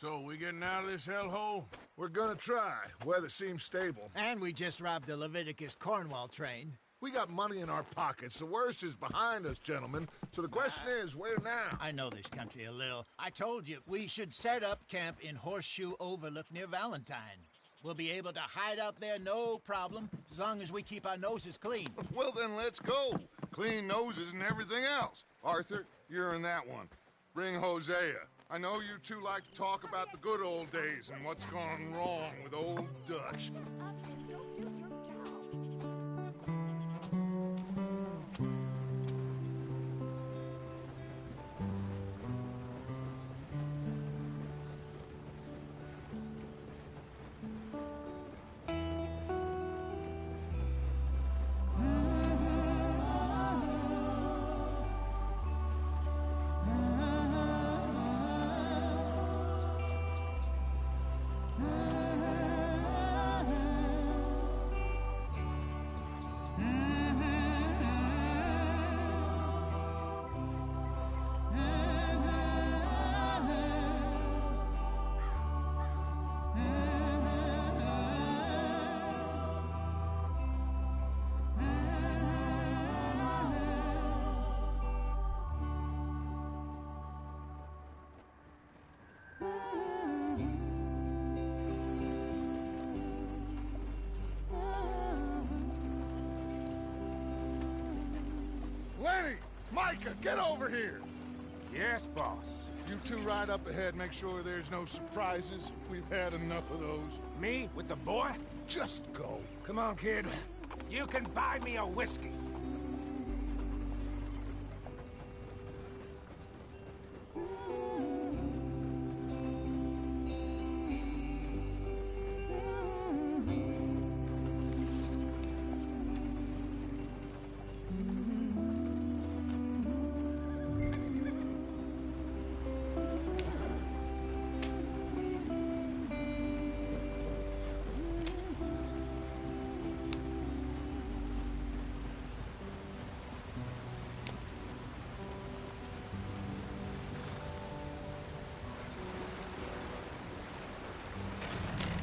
So, we getting out of this hellhole? We're gonna try. Weather seems stable. And we just robbed the Leviticus Cornwall train. We got money in our pockets. The worst is behind us, gentlemen. So the question is, where now? I know this country a little. I told you, we should set up camp in Horseshoe Overlook near Valentine. We'll be able to hide out there, no problem, as long as we keep our noses clean. Well, then let's go. Clean noses and everything else. Arthur, you're in that one. Bring Hosea. I know you two like to talk about the good old days and what's gone wrong with old Dutch. Lenny! Micah, get over here! Yes, boss. You two ride up ahead, make sure there's no surprises. We've had enough of those. Me? With the boy? Just go. Come on, kid. You can buy me a whiskey.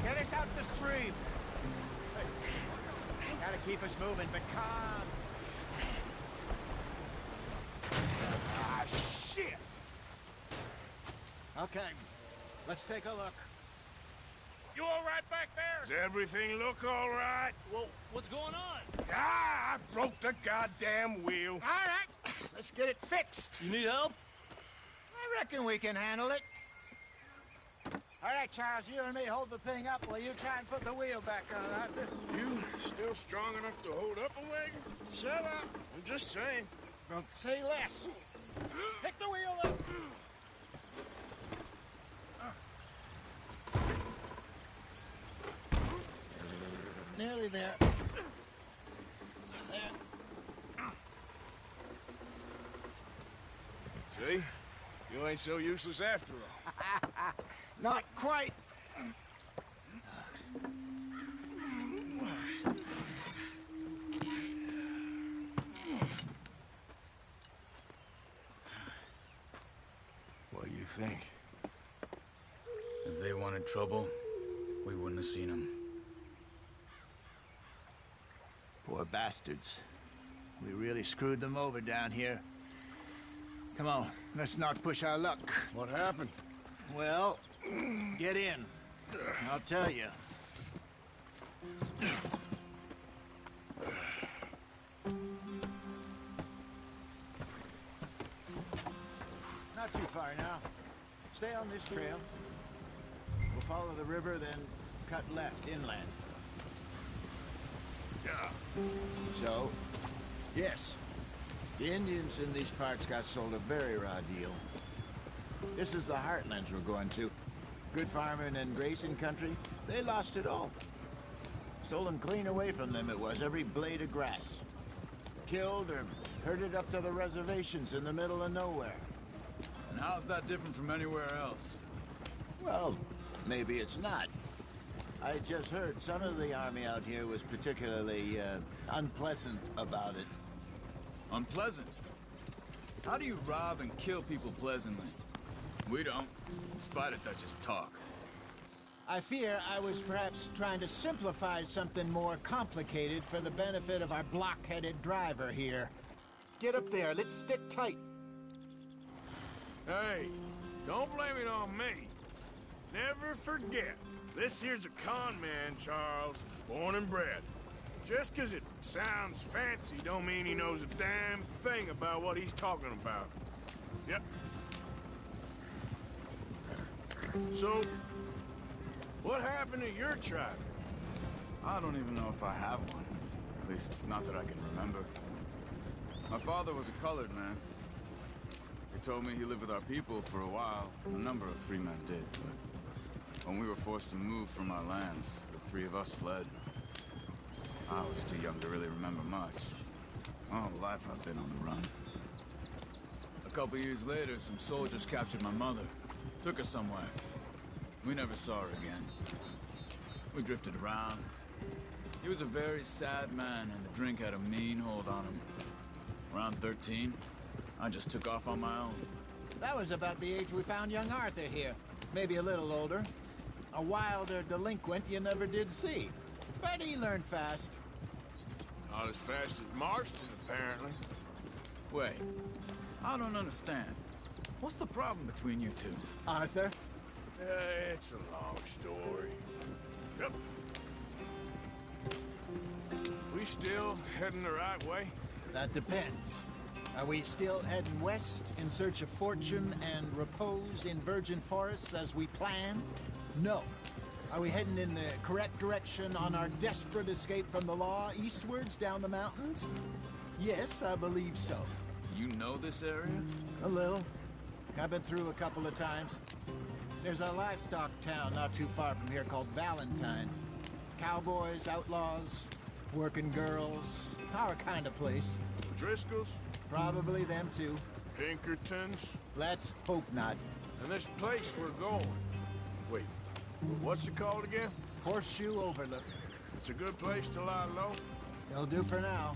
Get us out the stream. Gotta keep us moving, but calm. Ah, shit! Okay, let's take a look. You all right back there? Does everything look all right? Well, what's going on? Ah, I broke the goddamn wheel. All right, let's get it fixed. You need help? I reckon we can handle it. All right, Charles, you and me hold the thing up while you try and put the wheel back on, Arthur. You still strong enough to hold up a wagon? Shut up. I'm just saying. Don't say less. Pick the wheel up. Nearly there. There. See? You ain't so useless after all. Not quite. What do you think? If they wanted trouble, we wouldn't have seen them. Poor bastards. We really screwed them over down here. Come on, let's not push our luck. What happened? Well, get in. I'll tell you. Not too far now. Stay on this trail. We'll follow the river, then cut left inland. Yeah. So, yes, the Indians in these parts got sold a very raw deal. This is the heartlands we're going to. Good farming and grazing country, they lost it all. Stolen clean away from them it was, every blade of grass. Killed or herded up to the reservations in the middle of nowhere. And how's that different from anywhere else? Well, maybe it's not. I just heard some of the army out here was particularly, unpleasant about it. Unpleasant? How do you rob and kill people pleasantly? We don't, in spite of Dutch's talk. I fear I was perhaps trying to simplify something more complicated for the benefit of our block-headed driver here. Get up there, let's stick tight. Hey, don't blame it on me. Never forget, this here's a con man, Charles, born and bred. Just 'cause it sounds fancy don't mean he knows a damn thing about what he's talking about. Yep. So, what happened to your tribe? I don't even know if I have one. At least, not that I can remember. My father was a colored man. He told me he lived with our people for a while. A number of free men did, but when we were forced to move from our lands, the three of us fled. I was too young to really remember much. My whole life I've been on the run. A couple years later, some soldiers captured my mother. Took her somewhere. We never saw her again. We drifted around. He was a very sad man, and the drink had a mean hold on him. Around 13, I just took off on my own. That was about the age we found young Arthur here. Maybe a little older. A wilder delinquent you never did see. But he learned fast. Not as fast as Marston, apparently. Wait, I don't understand. What's the problem between you two? Arthur? It's a long story. Yep. We still heading the right way? That depends. Are we still heading west in search of fortune and repose in virgin forests as we planned? No. Are we heading in the correct direction on our desperate escape from the law eastwards down the mountains? Yes, I believe so. You know this area? A little. I've been through a couple of times. There's a livestock town not too far from here called Valentine. Cowboys, outlaws, working girls, our kind of place. Driscoll's? Probably them too. Pinkertons? Let's hope not. And this place we're going. Wait, what's it called again? Horseshoe Overlook. It's a good place to lie low? It'll do for now.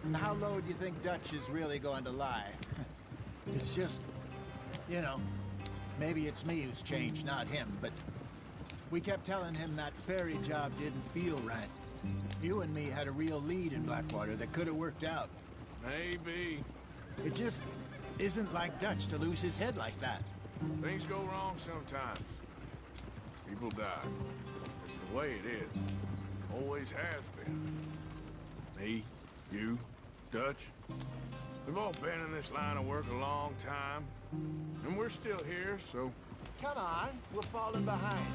And how low do you think Dutch is really going to lie? It's just, you know, maybe it's me who's changed, not him, but we kept telling him that ferry job didn't feel right. You and me had a real lead in Blackwater that could have worked out. Maybe. It just isn't like Dutch to lose his head like that. Things go wrong sometimes. People die. It's the way it is. Always has been. Me, you, Dutch. We've all been in this line of work a long time. And we're still here, so... Come on, we're falling behind.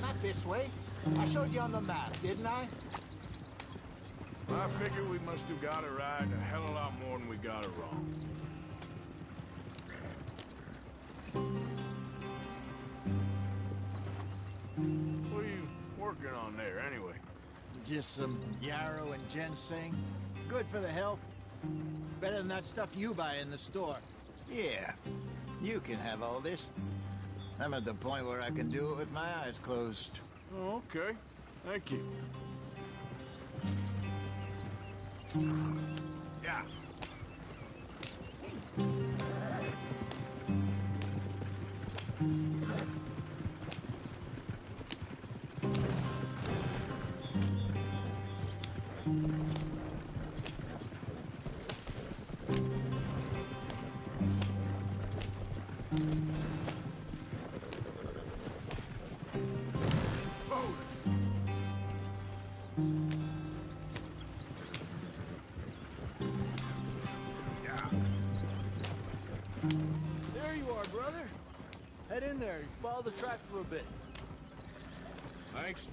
Not this way. I showed you on the map, didn't I? I figure we must have got it right a hell of a lot more than we got it wrong. What are you working on there, anyway? Just some yarrow and ginseng. Good for the health. Better than that stuff you buy in the store. Yeah, you can have all this. I'm at the point where I can do it with my eyes closed. Oh, okay. Thank you. Yeah. There you are, brother. Head in there. Follow the track for a bit. Thanks.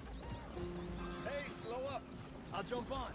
Hey, slow up. I'll jump on.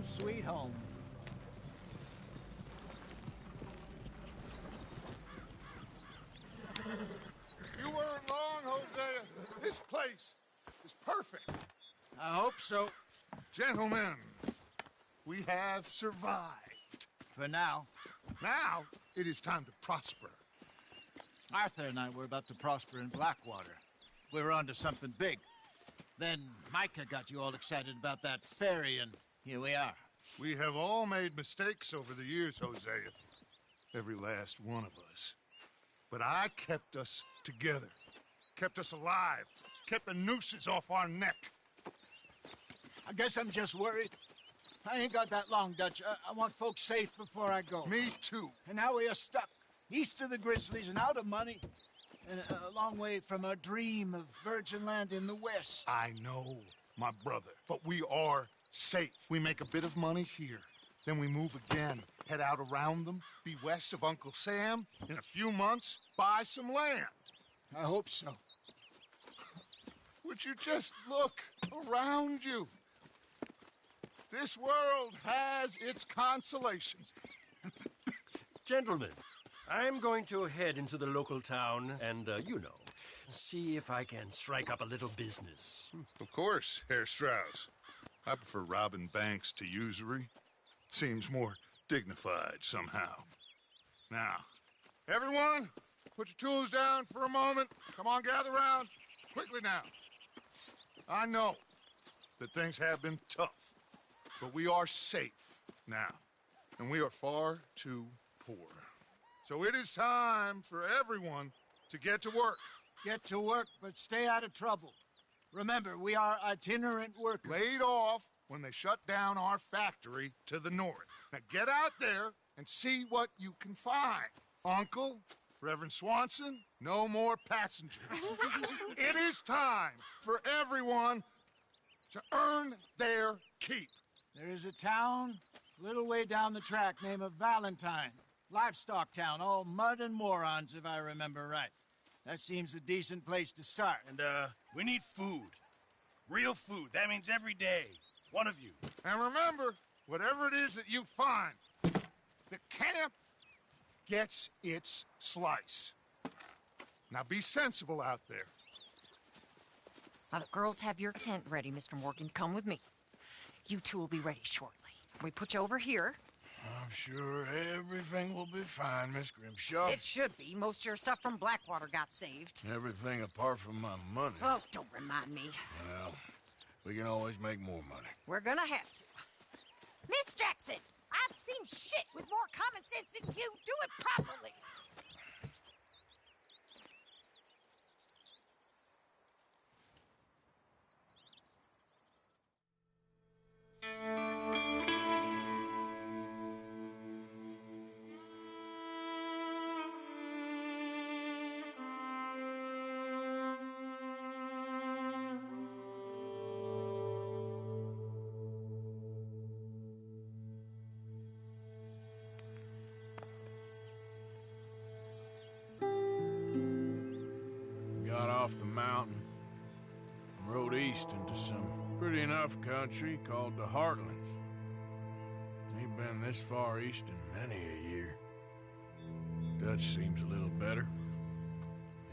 Home sweet home. You weren't wrong, Hosea. This place is perfect. I hope so. Gentlemen, we have survived. For now. Now, it is time to prosper. Arthur and I were about to prosper in Blackwater. We were onto something big. Then Micah got you all excited about that ferry, and here we are. We have all made mistakes over the years, Hosea. Every last one of us. But I kept us together. Kept us alive. Kept the nooses off our neck. I guess I'm just worried. I ain't got that long, Dutch. I want folks safe before I go. Me too. And now we are stuck, east of the Grizzlies and out of money, and a long way from our dream of virgin land in the west. I know, my brother, but we are safe. We make a bit of money here, then we move again, head out around them, be west of Uncle Sam, in a few months, buy some land. I hope so. Would you just look around you? This world has its consolations. Gentlemen, I'm going to head into the local town and, see if I can strike up a little business. Of course, Herr Strauss. I prefer robbing banks to usury. Seems more dignified somehow. Now, everyone, put your tools down for a moment. Come on, gather round. Quickly now. I know that things have been tough, but we are safe now, and we are far too poor. So it is time for everyone to get to work. Get to work, but stay out of trouble. Remember, we are itinerant workers. Laid off when they shut down our factory to the north. Now get out there and see what you can find. Uncle, Reverend Swanson, no more passengers. It is time for everyone to earn their keep. There is a town a little way down the track named Valentine. Livestock town, all mud and morons, if I remember right. That seems a decent place to start. And, we need food. Real food. That means every day. One of you. And remember, whatever it is that you find, the camp gets its slice. Now be sensible out there. Now the girls have your tent ready, Mr. Morgan. Come with me. You two will be ready shortly. We put you over here. I'm sure everything will be fine, Miss Grimshaw. It should be. Most of your stuff from Blackwater got saved. Everything apart from my money. Oh, don't remind me. Well, we can always make more money. We're gonna have to. Miss Jackson, I've seen shit with more common sense than you. Do it properly. Got off the mountain and rode east into some pretty enough country called the Heartlands. Ain't been this far east in many a year. Dutch seems a little better.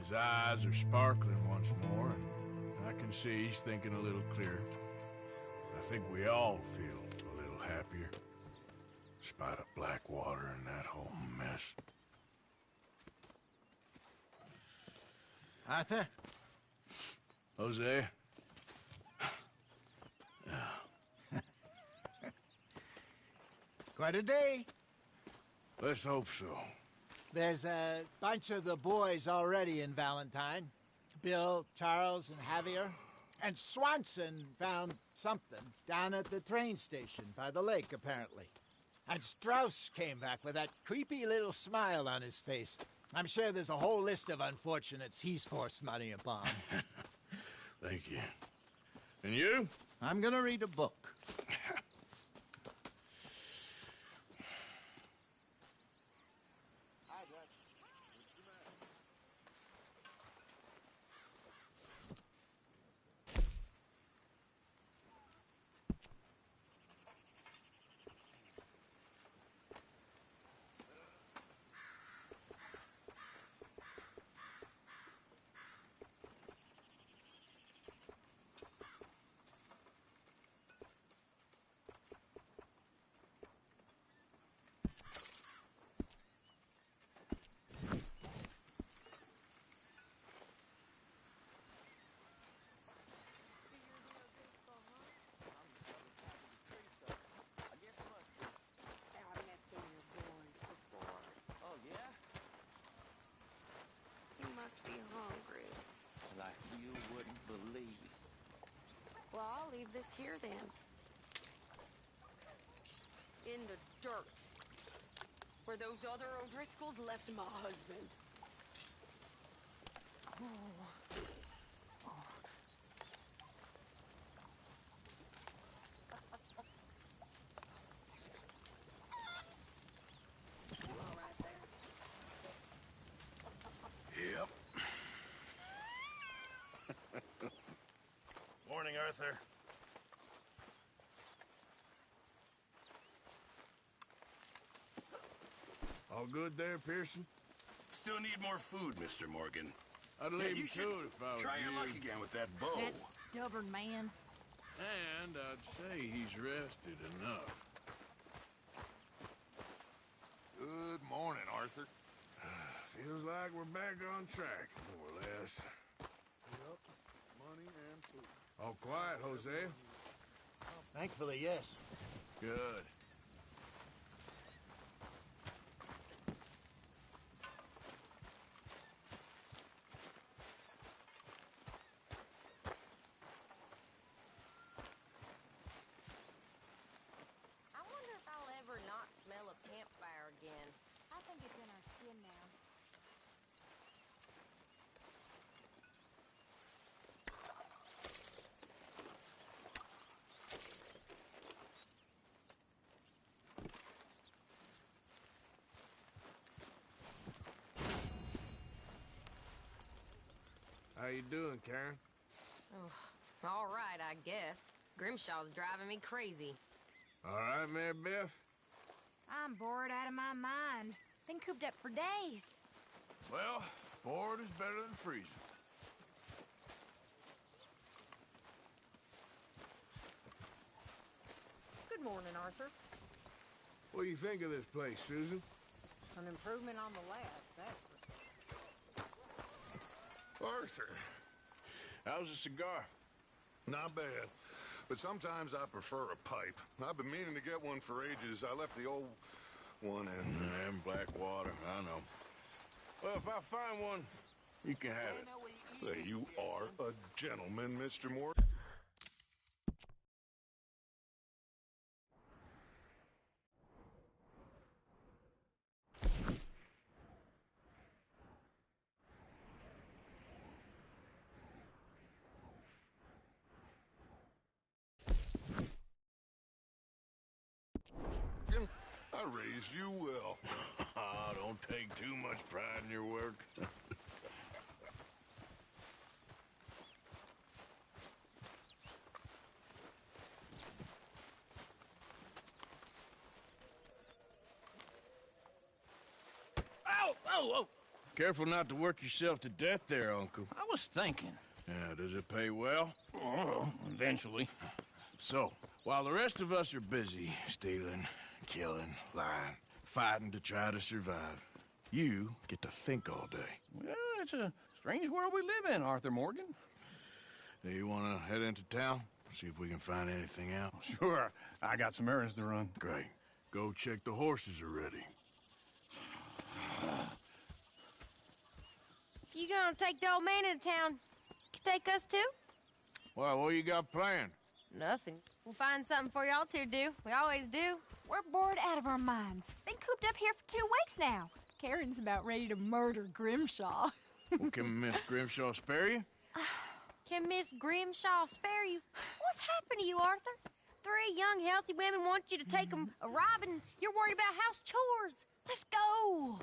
His eyes are sparkling once more, and I can see he's thinking a little clearer. I think we all feel a little happier, in spite of Blackwater and that whole mess. Arthur? Jose? Quite a day. Let's hope so. There's a bunch of the boys already in Valentine. Bill, Charles, and Javier. And Swanson found something down at the train station by the lake, apparently. And Strauss came back with that creepy little smile on his face. I'm sure there's a whole list of unfortunates he's forced money upon. Thank you. And you? I'm gonna read a book. this here, then? In the dirt. Where those other O'Driscolls left my husband. Yep. Morning, Arthur. All good there, Pearson? Still need more food, Mr. Morgan. I'd leave you to it if I was try you. your luck again with that bow. That stubborn man. And I'd say he's rested enough. Good morning, Arthur. Feels like we're back on track, more or less. Yep. Money and food. All quiet, Jose? Thankfully, yes. Good. I wonder if I'll ever not smell a campfire again. I think it's in our skin now. How you doing, Karen? All right, I guess. Grimshaw's driving me crazy. All right, Mary Beth? I'm bored out of my mind. Been cooped up for days. Well, bored is better than freezing. Good morning, Arthur. What do you think of this place, Susan? An improvement on the last, that's for Arthur. How's the cigar? Not bad. But sometimes I prefer a pipe. I've been meaning to get one for ages. I left the old one in Blackwater, I know. Well, if I find one, you can have it. Hey, you are a gentleman, Mr. Moore. I raised you well. Oh, don't take too much pride in your work. Ow! Oh, oh! Careful not to work yourself to death there, Uncle. I was thinking. Yeah, does it pay well? Oh, eventually. So, while the rest of us are busy stealing, killing, lying, fighting to try to survive, you get to think all day. Well, it's a strange world we live in, Arthur Morgan. Do you want to head into town? See if we can find anything out? Sure, I got some errands to run. Great. Go check the horses are ready. You gonna take the old man into town? You take us too? Well, what you got planned? Nothing. We'll find something for y'all to do. We always do. We're bored out of our minds. Been cooped up here for 2 weeks now. Karen's about ready to murder Grimshaw. Well, can Miss Grimshaw spare you? Can Miss Grimshaw spare you? What's happened to you, Arthur? 3 young, healthy women want you to take them a robbing. You're worried about house chores. Let's go.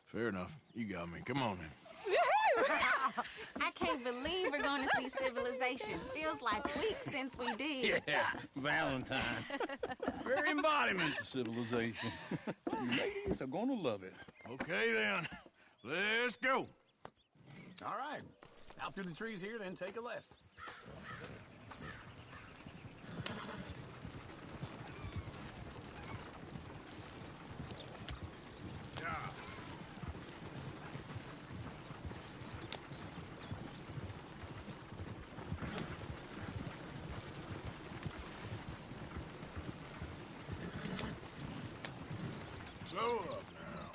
Fair enough. You got me. Come on then. I can't believe we're going to see civilization. Feels like weeks since we did. Yeah, Valentine. Very embodiment of civilization. You ladies are gonna love it. Okay then. Let's go. All right. Out through the trees here, then take a left. Slow up now.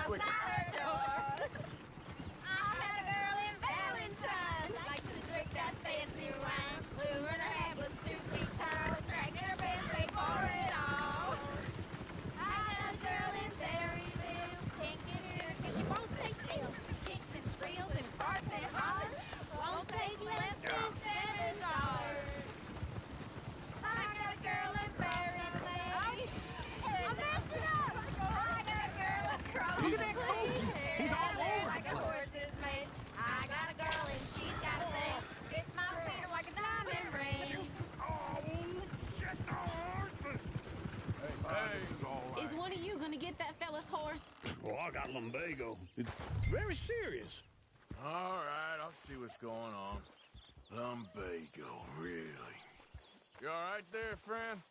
outside her door. I had a girl in Valentine. Likes to drink that fancy wine. Blue in her hand was 2 feet tall. Dragging her pants, wait for it all. I had a girl in Berryville. Can't get her 'cause she won't stay still. She kicks and squeals and farts and hollers. Won't take less than $7. I got a girl in Berryville. I messed it up. I got a girl across the place. He's all over like a horse's mate. I got a girl and she's got a thing. Fits my finger like a diamond ring. Is one of you gonna get that fella's horse? Well, I got lumbago. It's very serious. All right, I'll see what's going on. Lumbago, really? You all right there, friend?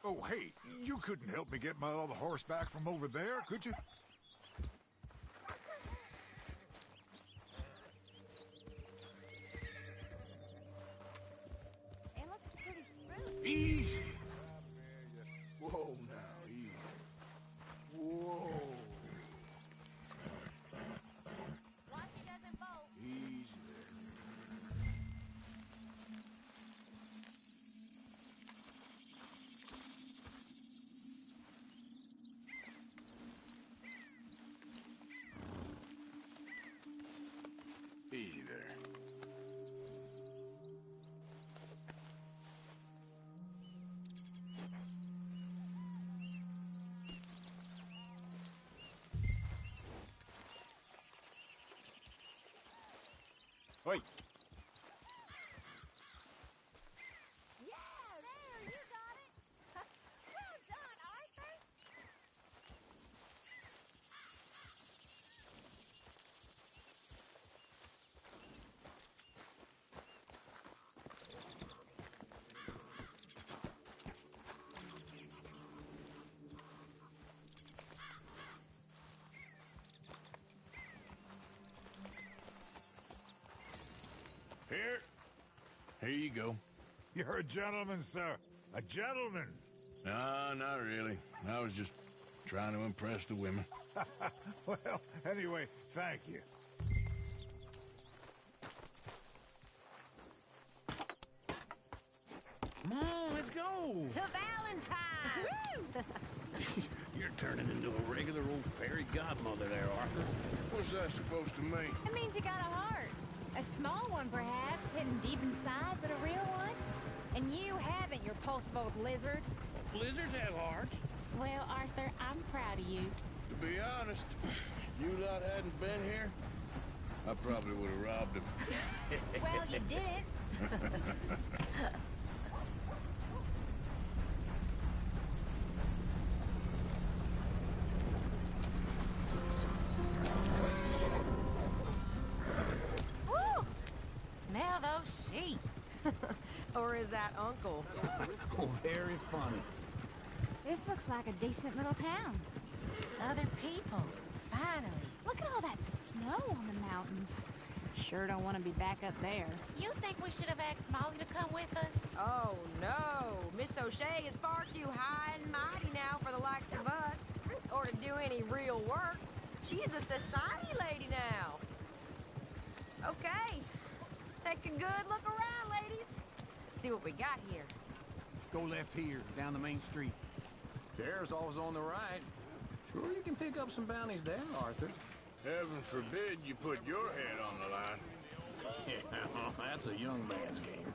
Oh, hey, you couldn't help me get my other horse back from over there, could you? It looks pretty smooth. Easy. Whoa, now, easy. Whoa. Watch he doesn't bolt. Easy there. Easy there. Wait. Yeah, there, you got it. Well done, Arthur. Here you go. You're a gentleman, sir. A gentleman. No, not really. I was just trying to impress the women. Well, anyway, thank you. Come on, let's go. To Valentine. You're turning into a regular old fairy godmother there, Arthur. What's that supposed to mean? It means you got a heart. A small one, perhaps, hidden deep inside, but a real one. And you haven't, you repulsive old lizard. Lizards have hearts. Well, Arthur, I'm proud of you. To be honest, if you lot hadn't been here, I probably would have robbed him. Well, you didn't. Woo! Smell those sheep. Or is that Uncle? Oh, very funny. This looks like a decent little town. Other people. Finally. Look at all that snow on the mountains. Sure don't want to be back up there. You think we should have asked Molly to come with us? Oh, no. Miss O'Shea is far too high and mighty now for the likes of us, or to do any real work. She's a society lady now. Okay. Take a good look around, ladies. See what we got here. Go left here, down the main street. Sheriff's always on the right. Sure you can pick up some bounties there, Arthur. Heaven forbid you put your head on the line. Yeah, that's a young man's game.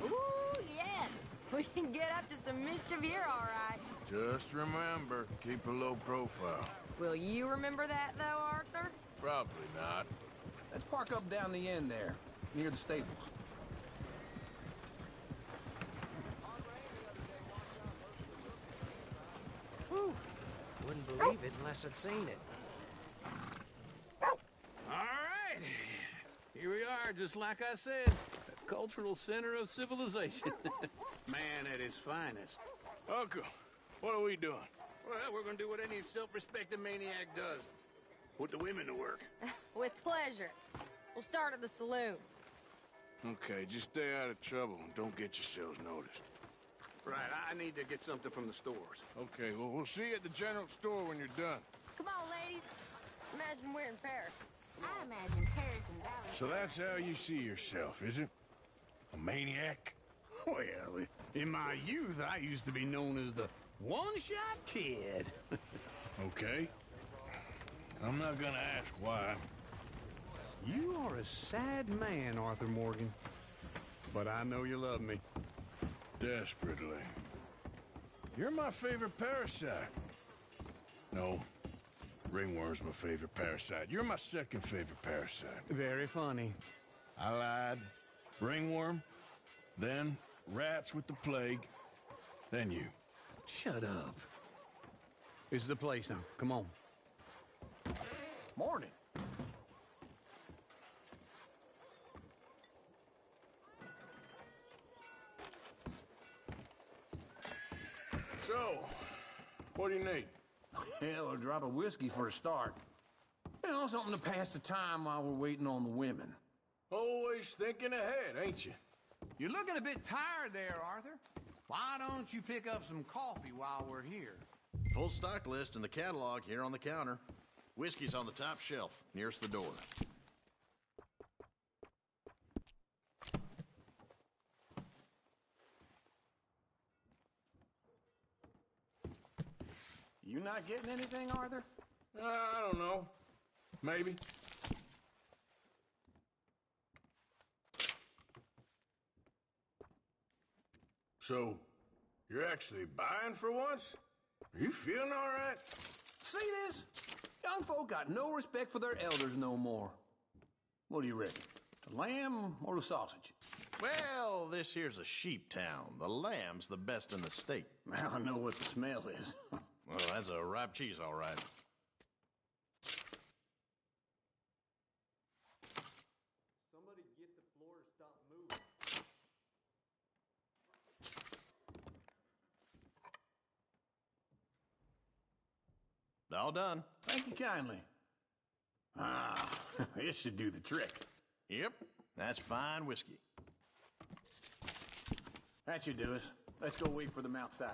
Ooh, yes. We can get up to some mischief here, all right. Just remember, keep a low profile. Will you remember that, though, Arthur? Probably not. Let's park up down the end there, near the stables. Whew. Wouldn't believe it unless I'd seen it. All right. Here we are, just like I said. A cultural center of civilization. Man at his finest. Uncle, what are we doing? Well, we're gonna do what any self-respecting maniac does. Put the women to work. With pleasure. We'll start at the saloon. Okay, just stay out of trouble and don't get yourselves noticed. Right, I need to get something from the stores. Okay, well, we'll see you at the general store when you're done. Come on, ladies. Imagine we're in Paris. I imagine Paris and Dallas. So that's how you see yourself, is it? A maniac? Well, in my youth, I used to be known as the one-shot kid. Okay. I'm not gonna ask why. You are a sad man, Arthur Morgan. But I know you love me. Desperately. You're my favorite parasite. No. Ringworm's my favorite parasite. You're my second favorite parasite. Very funny. I lied. Ringworm, then rats with the plague, then you. Shut up. This is the place now. Come on. Morning. So, what do you need? Hell, a drop of whiskey for a start. You know, something to pass the time while we're waiting on the women. Always thinking ahead, ain't you? You're looking a bit tired there, Arthur. Why don't you pick up some coffee while we're here? Full stock list in the catalog here on the counter. Whiskey's on the top shelf, nearest the door. You not getting anything, Arthur? I don't know. Maybe. So, you're actually buying for once? Are you feeling all right? See this? Young folk got no respect for their elders no more. What do you reckon? The lamb or the sausage? Well, this here's a sheep town. The lamb's the best in the state. I know what the smell is. Well, that's a ripe cheese, all right. Somebody get the floor to stop moving. All done. Thank you kindly. Ah, this should do the trick. Yep, that's fine whiskey. That should do us. Let's go wait for them outside.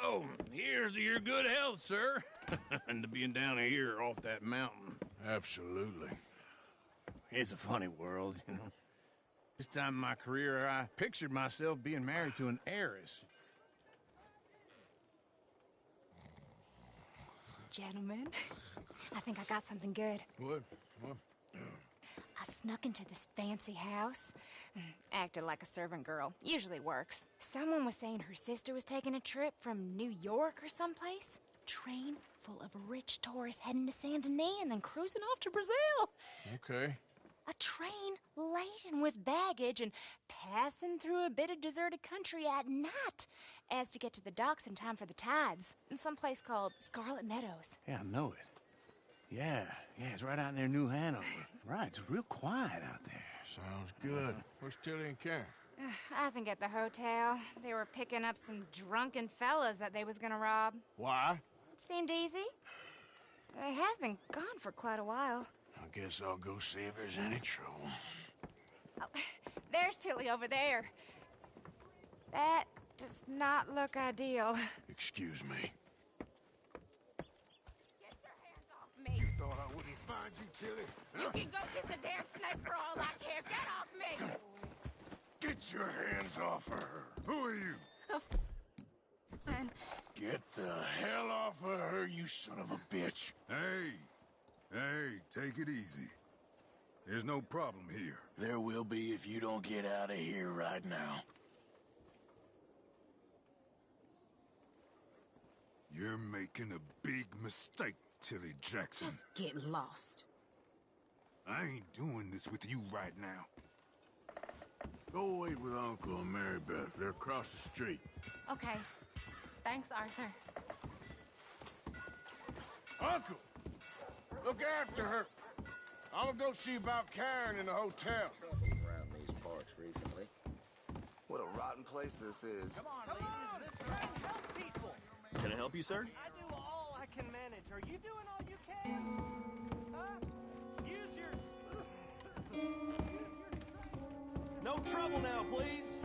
Oh, here's to your good health, sir. And to being down here off that mountain. Absolutely. It's a funny world, you know. This time in my career, I pictured myself being married to an heiress. Gentlemen, I think I got something good. What? I snuck into this fancy house. Acted like a servant girl. Usually works. Someone was saying her sister was taking a trip from New York or someplace. Train full of rich tourists heading to Saint Denis and then cruising off to Brazil. Okay. A train laden with baggage and passing through a bit of deserted country at night as to get to the docks in time for the tides in some place called Scarlet Meadows. Yeah, I know it. Yeah, it's right out near New Hanover. Right, it's real quiet out there. Sounds good. Where's Tilly and Karen? I think at the hotel. They were picking up some drunken fellas that they was gonna rob. Why? Seemed easy. They have been gone for quite a while. I guess I'll go see if there's any trouble. Oh, there's Tilly over there. That does not look ideal. Excuse me. Get your hands off me. You thought I wouldn't find you, Tilly? You can go kiss a damn snake for all I care. Get off me! Get your hands off her. Who are you? And Get the hell off of her, you son of a bitch. Hey, take it easy. There's no problem here. There will be if you don't get out of here right now. You're making a big mistake, Tilly Jackson. Just get lost. I ain't doing this with you right now. Go wait with Uncle and Mary Beth. They're across the street. Okay. Thanks, Arthur. Uncle! Look after her. I'm gonna go see about Karen in the hotel. Around these parts recently. What a rotten place this is. Come on, let's try and help people. Can I help you, sir? I do all I can manage. Are you doing all you can? Huh? No trouble now, please.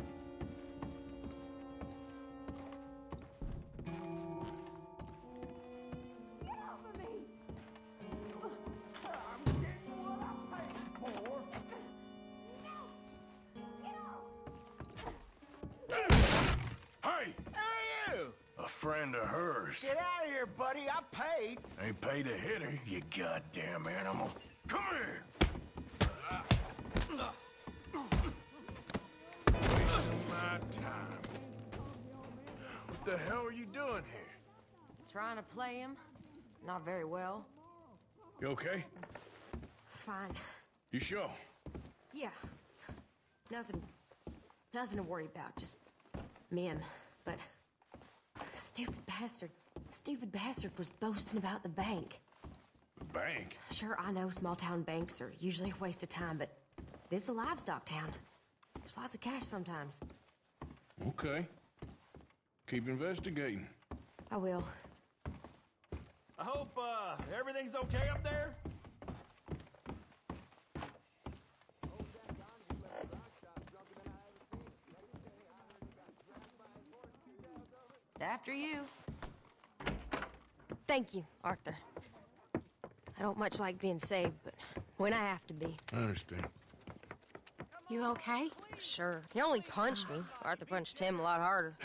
Hey! Who are you? A friend of hers. Get out of here, buddy. I paid. Ain't paid to hit her, you goddamn animal. Come here! Wasting my time. What the hell are you doing here? Trying to play him. Not very well. You okay? Fine. You sure? Yeah. Nothing to worry about. Just men. But stupid bastard was boasting about the bank. The bank? Sure, I know small town banks are usually a waste of time, but this is a livestock town. There's lots of cash sometimes. Okay. Keep investigating. I will. I hope, everything's okay up there? After you. Thank you, Arthur. I don't much like being saved, but when I have to be. I understand. You okay? Sure. He only punched me. Arthur punched him a lot harder.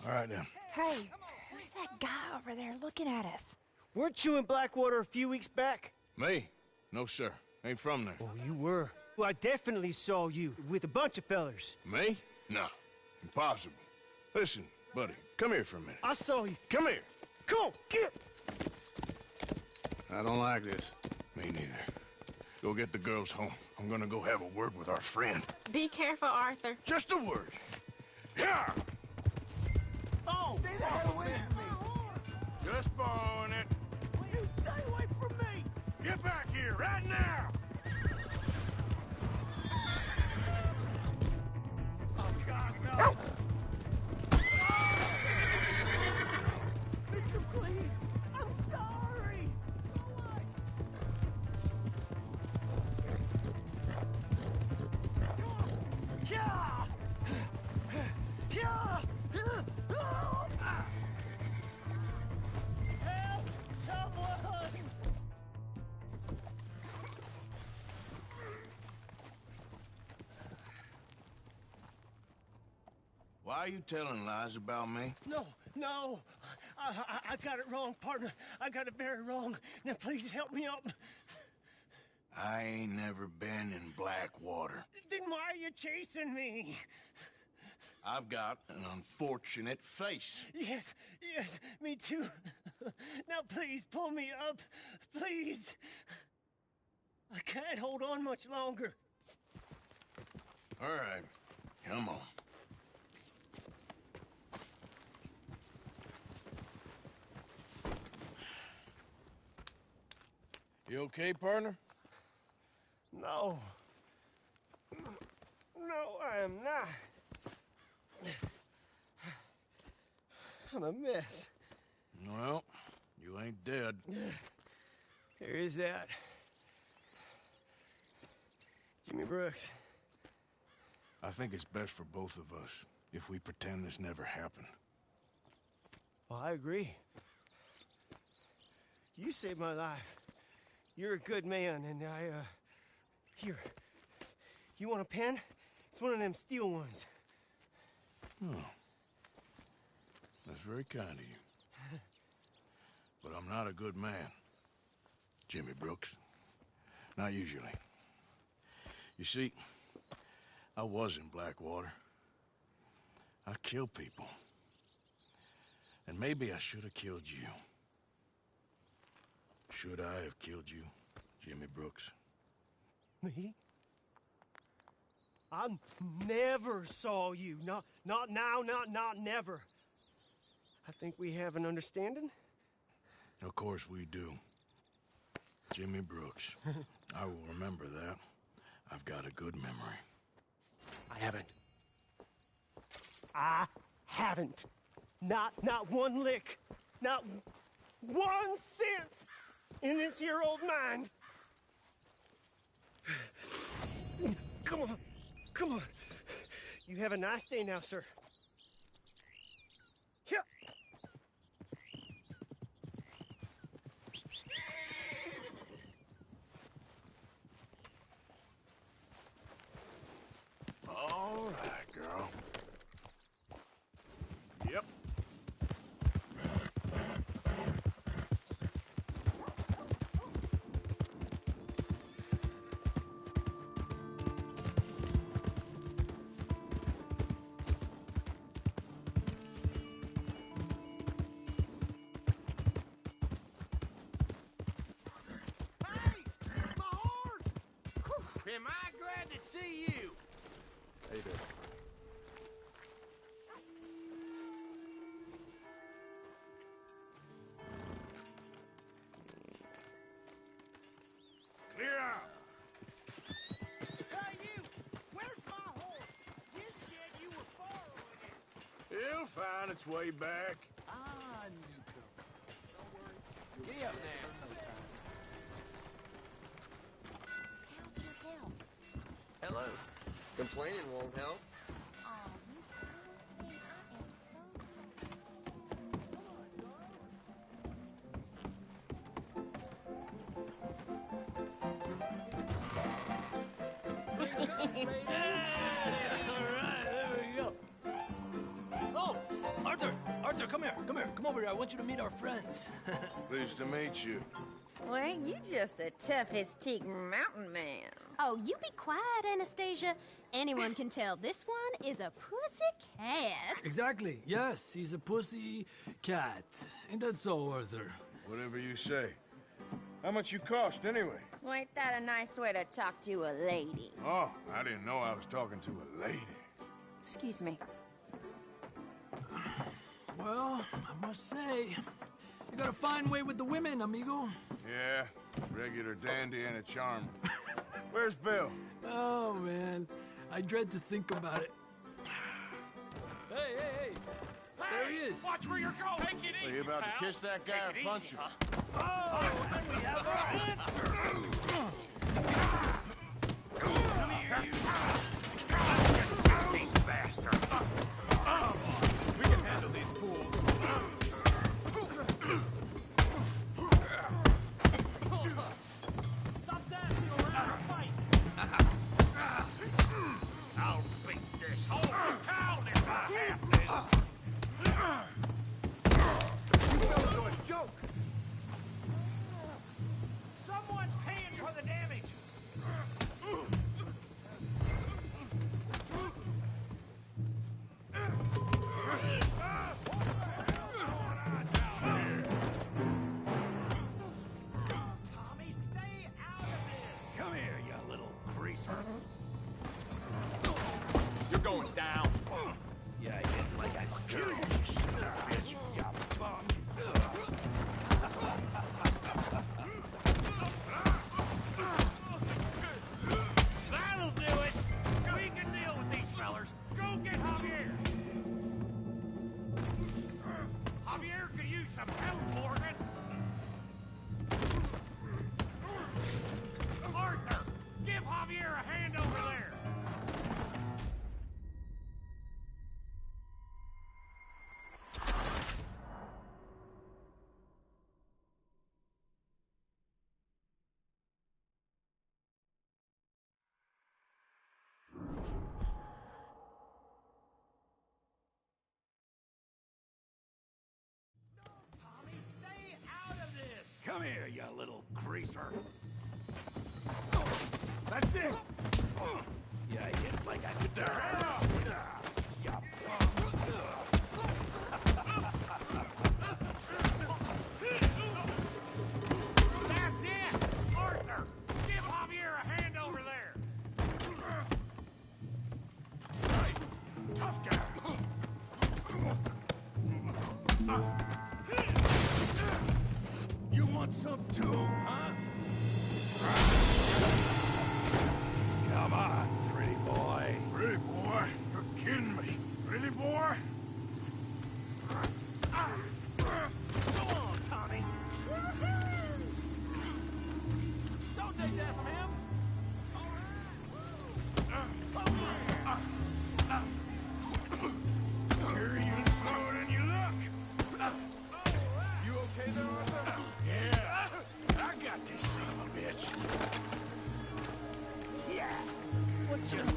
All right, then. Hey, who's that guy over there looking at us? Weren't you in Blackwater a few weeks back? Me? No, sir. Ain't from there. Oh, you were. Well, I definitely saw you with a bunch of fellers. Me? No. Impossible. Listen, buddy, come here for a minute. I saw you. Come here. Come on, get! I don't like this. Me neither. Go get the girls home. I'm gonna go have a word with our friend. Be careful, Arthur. Just a word. Yeah! Oh! Stay the hell away from me! Just borrowing it. You stay away from me! Get back here, right now! Oh, God, no! Mister, please! I'm sorry! Yeah! Yeah! Help! Someone! Why are you telling lies about me? No! I got it wrong, partner. I got it very wrong. Now, please help me up. I ain't never been in Blackwater. Then why are you chasing me? I've got an unfortunate face. Yes, me too. Now, please, pull me up. Please. I can't hold on much longer. All right, come on. You okay, partner? No. No, I am not. I'm a mess. Well, you ain't dead. There is that. Jimmy Brooks. I think it's best for both of us if we pretend this never happened. Well, I agree. You saved my life. You're a good man, and here. You want a pen? It's one of them steel ones. Oh. That's very kind of you. But I'm not a good man, Jimmy Brooks. Not usually. You see, I was in Blackwater. I killed people. And maybe I should have killed you. Should I have killed you, Jimmy Brooks? Me? I never saw you. Not now, not never. I think we have an understanding. Of course we do. Jimmy Brooks. I will remember that. I've got a good memory. I haven't. Not one lick. Not 1 cent in this here old mind. Come on. You have a nice day now, sir. Here. All right, girl. Yep. Am I glad to see you? How you doing? Clear out. Hey, you! Where's my horse? You said you were borrowing it. It'll find its way back. Ah, newcomer. Don't worry. Get up now. How's your health? Hello. Complaining won't help. Oh, you poor thing. Oh, Arthur! Arthur, come here. Come here. Come over here. I want you to meet our friends. Pleased to meet you. Well, ain't you just a tough-as-teak mountain man? Oh, you be quiet, Anastasia. Anyone can tell this one is a pussy cat. Exactly. Yes, he's a pussy cat. Ain't that so, Arthur? Whatever you say. How much you cost, anyway? Well, ain't that a nice way to talk to a lady? Oh, I didn't know I was talking to a lady. Excuse me. Well, I must say, you got a fine way with the women, amigo. Yeah, regular dandy and a charmer. Where's Bill? Oh, man. I dread to think about it. Hey! There he is. Watch where you're going. Take it easy, Are you about pal. to kiss that guy or punch him? Oh, and we have our answer. Come here, you. These bastards. We can handle these fools. Stop dancing around and fight. I'll beat this whole town if I have to. You fellas are a joke. Someone's paying for the damage. Tommy, stay out of this. Come here, you little greaser. You're going down. Yeah, I did like I kill you, you son of a bitch. You bum. That'll do it. We can deal with these fellers. Go get Javier. Javier could use some help, Morgan. Arthur, give Javier a hand over there. Tommy, stay out of this. Come here, you little greaser. That's it. Yeah, I did like I could You That's it! Arthur, give Javier a hand over there! Hey, tough guy. You want some too, huh? Come on, pretty boy. Pretty boy. Just...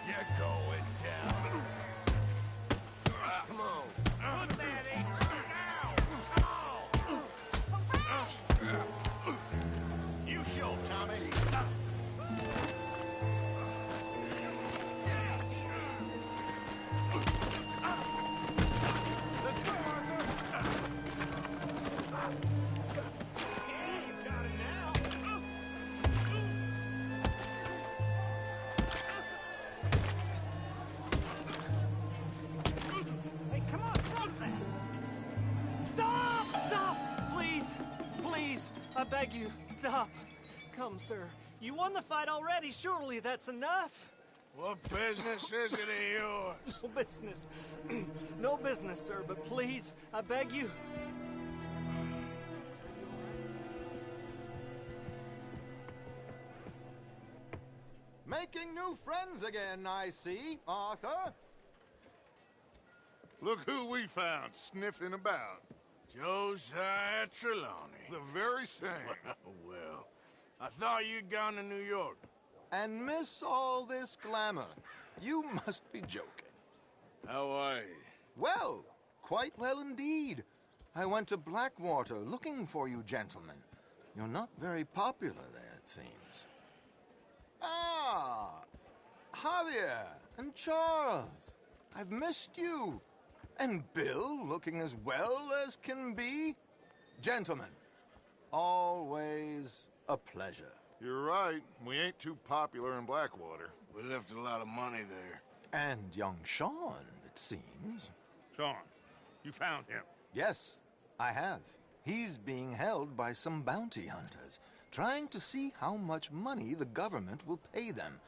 You're going down. Come on. Good, Daddy. You show, Tommy. Hey, come on, stop that! Stop! Stop! Please! Please! I beg you, stop. Come, sir. You won the fight already. Surely that's enough. What business is it of yours? No business. No business, sir, but please, I beg you. Making new friends again, I see, Arthur. Look who we found sniffing about. Josiah Trelawney. The very same. Well, I thought you'd gone to New York. And miss all this glamour. You must be joking. How are you? Well, quite well indeed. I went to Blackwater looking for you gentlemen. You're not very popular there, it seems. Ah, Javier and Charles. I've missed you. And Bill looking as well as can be. Gentlemen, always a pleasure. You're right. We ain't too popular in Blackwater. We left a lot of money there. And young Sean, it seems. Sean, you found him? Yes, I have. He's being held by some bounty hunters, trying to see how much money the government will pay them.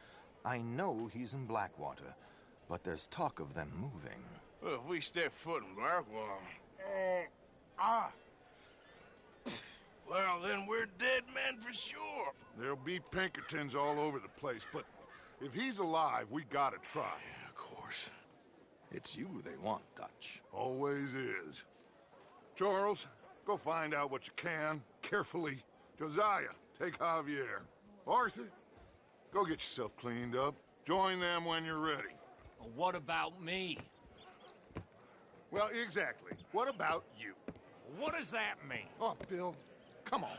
I know he's in Blackwater, but there's talk of them moving. Well, if we step foot in Blackwater... Well, then we're dead men for sure. There'll be Pinkertons all over the place, but if he's alive, we gotta try. Yeah, of course. It's you they want, Dutch. Always is. Charles, go find out what you can, carefully. Josiah, take Javier. Arthur, go get yourself cleaned up. Join them when you're ready. Well, what about me? Well, exactly. What about you? What does that mean? Oh, Bill, come on.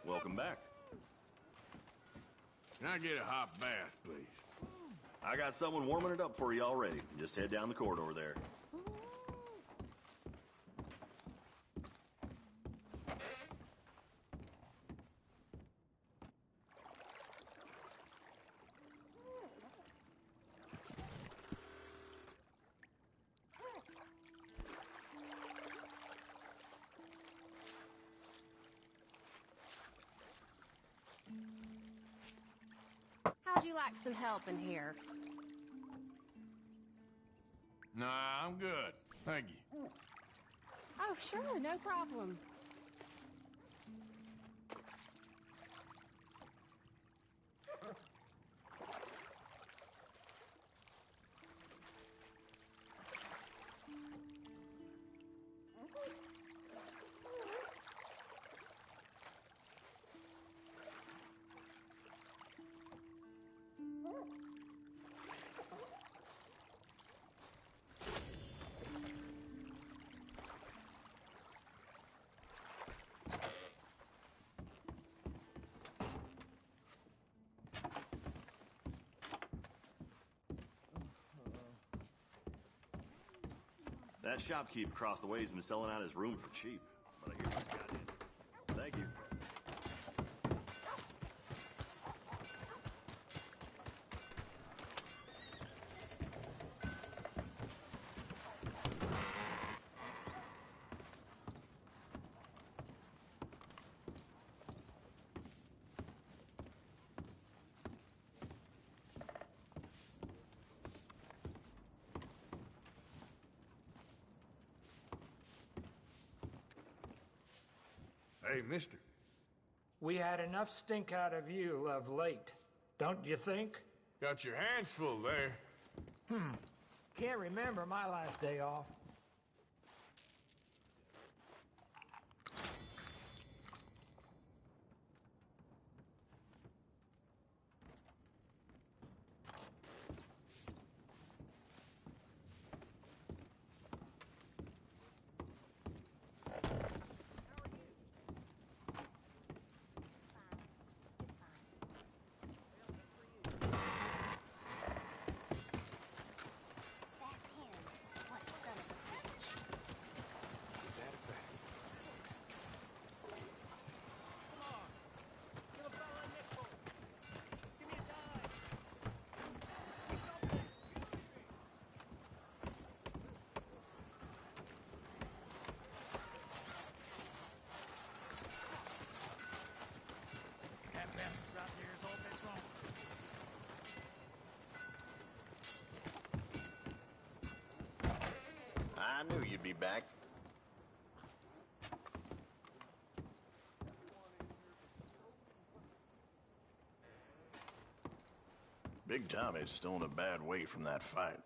Welcome back. Can I get a hot bath, please? I got someone warming it up for you already. Just head down the corridor there. How'd you like some help in here? Nah, I'm good. Thank you. Oh, sure, no problem. That shopkeep across the way has been selling out his room for cheap. But I hear he's got it. Thank you. Hey, mister. We had enough stink out of you of late, don't you think? Got your hands full there. Can't remember my last day off. I knew you'd be back. Big Tommy's still in a bad way from that fight.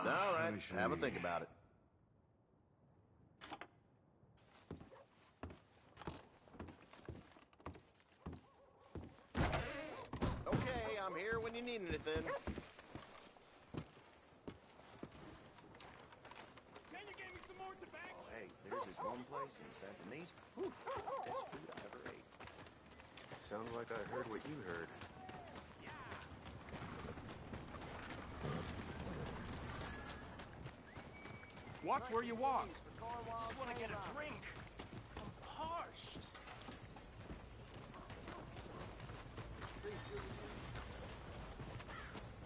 All right, have a think about it. Okay, I'm here when you need anything. Can you get me some more tobacco? Oh, hey, there's this one place in San Denis. Whew, best food I ever ate. Sounds like I heard what you heard. Watch where you walk. Just want to get a drink. I'm parched.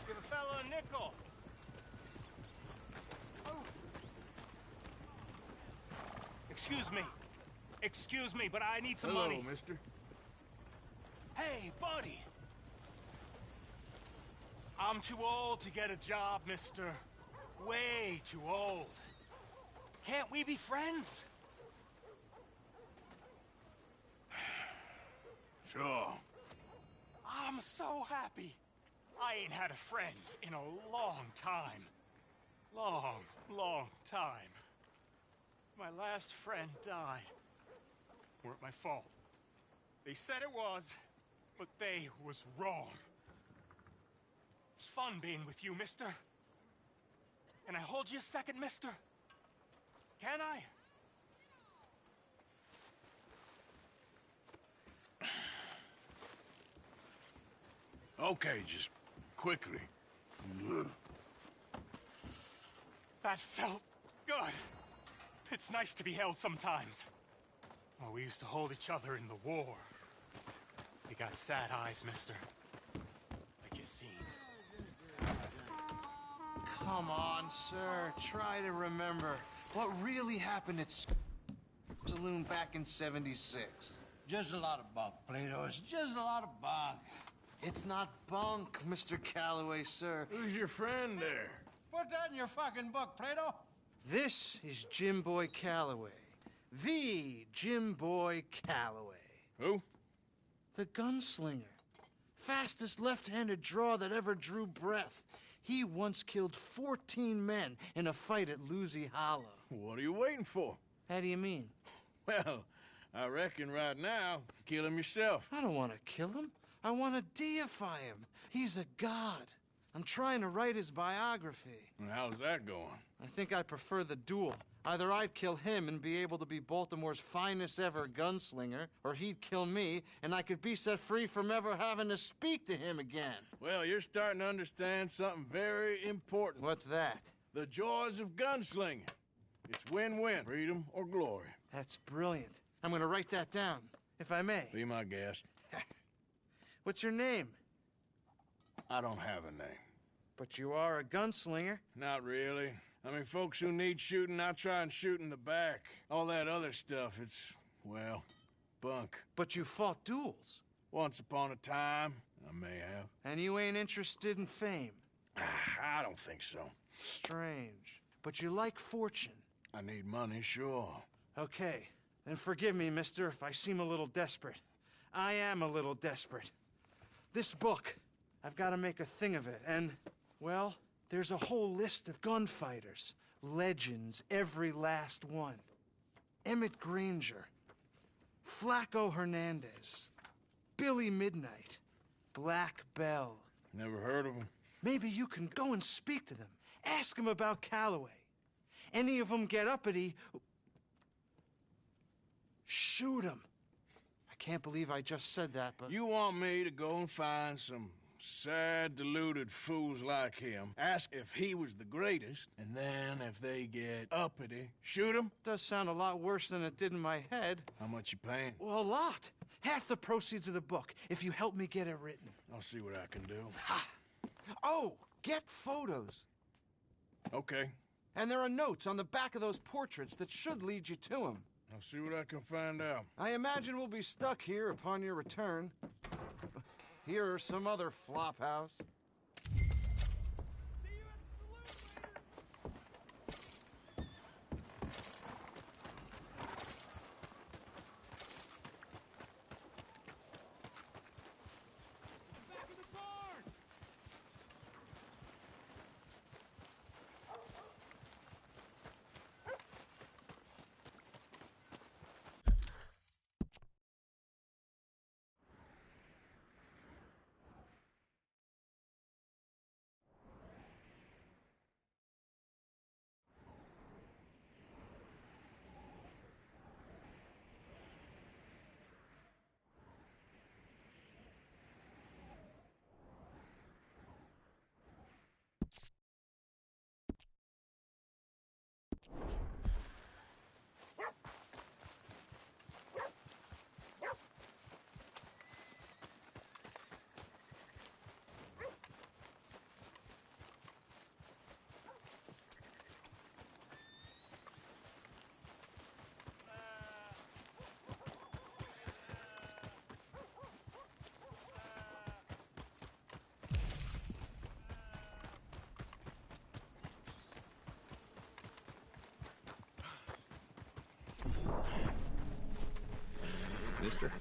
Give a fella a nickel. Oh. Excuse me. Excuse me, but I need some money. Hello, mister. Hey, buddy. I'm too old to get a job, mister. Way too old. Can't we be friends? Sure. I'm so happy. I ain't had a friend in a long time. Long time. My last friend died. Weren't my fault. They said it was, but they was wrong. It's fun being with you, mister. Can I hold you a second, mister? Can I? Okay, just quickly. That felt good. It's nice to be held sometimes. Oh, we used to hold each other in the war. You got sad eyes, mister. Like you seen. Come on, sir. Try to remember what really happened at Saloon back in '76. Just a lot of bunk, Plato. It's just a lot of bunk. It's not bunk, Mr. Calloway, sir. Who's your friend there? Put that in your fucking book, Plato. This is Jim Boy Calloway. The Jim Boy Calloway. Who? The gunslinger. Fastest left-handed draw that ever drew breath. He once killed 14 men in a fight at Lucy Hollow. What are you waiting for? How do you mean? Well, I reckon right now, kill him yourself. I don't want to kill him. I want to deify him. He's a god. I'm trying to write his biography. And how's that going? I think I prefer the duel. Either I'd kill him and be able to be Baltimore's finest ever gunslinger, or he'd kill me and I could be set free from ever having to speak to him again. Well, you're starting to understand something very important. What's that? The joys of gunslinging. It's win-win, freedom or glory. That's brilliant. I'm going to write that down, if I may. Be my guest. What's your name? I don't have a name. But you are a gunslinger. Not really. I mean, folks who need shooting, I try and shoot in the back. All that other stuff, it's, well, bunk. But you fought duels. Once upon a time, I may have. And you ain't interested in fame? I don't think so. Strange. But you like fortune. I need money, sure. Okay. Then forgive me, mister, if I seem a little desperate. I am a little desperate. This book, I've got to make a thing of it, and, well, there's a whole list of gunfighters. Legends, every last one. Emmett Granger. Flaco Hernandez. Billy Midnight. Black Bell. Never heard of them. Maybe you can go and speak to them. Ask them about Calloway. Any of them get uppity, shoot them. I can't believe I just said that, but... You want me to go and find some sad, deluded fools like him, ask if he was the greatest, and then if they get uppity, shoot him? Does sound a lot worse than it did in my head. How much you paying? Well, a lot. Half the proceeds of the book, if you help me get it written. I'll see what I can do. Ha! Oh, get photos. Okay. And there are notes on the back of those portraits that should lead you to him. I'll see what I can find out. I imagine we'll be stuck here upon your return. Here or some other flop house. Mister?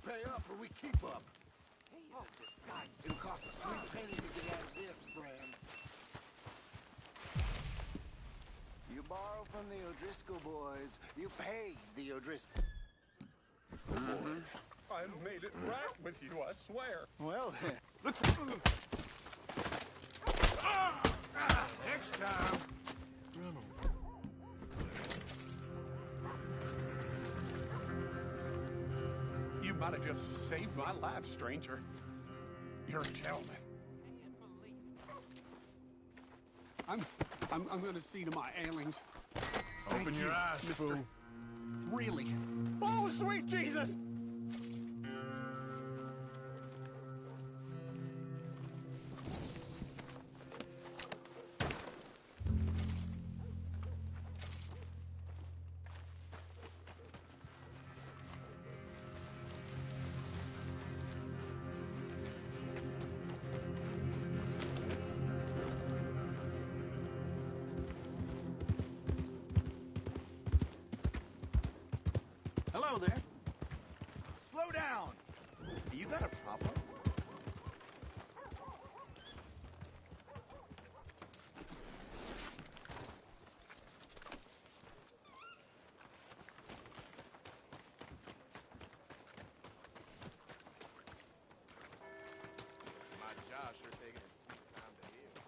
pay up or we keep up. It'll cost a sweet penny to get out of this, friend. You borrow from the O'Driscoll boys. You pay the O'Driscoll boys. I made it right with you, I swear. Well, then. Looks Next time, run over. You might have just saved my life, stranger. You're a gentleman. I'm gonna see to my ailings. Open your eyes, fool. Really? Oh, sweet Jesus! hello there. Slow down! You got a problem? My Josh sure taking his sweet time to heal.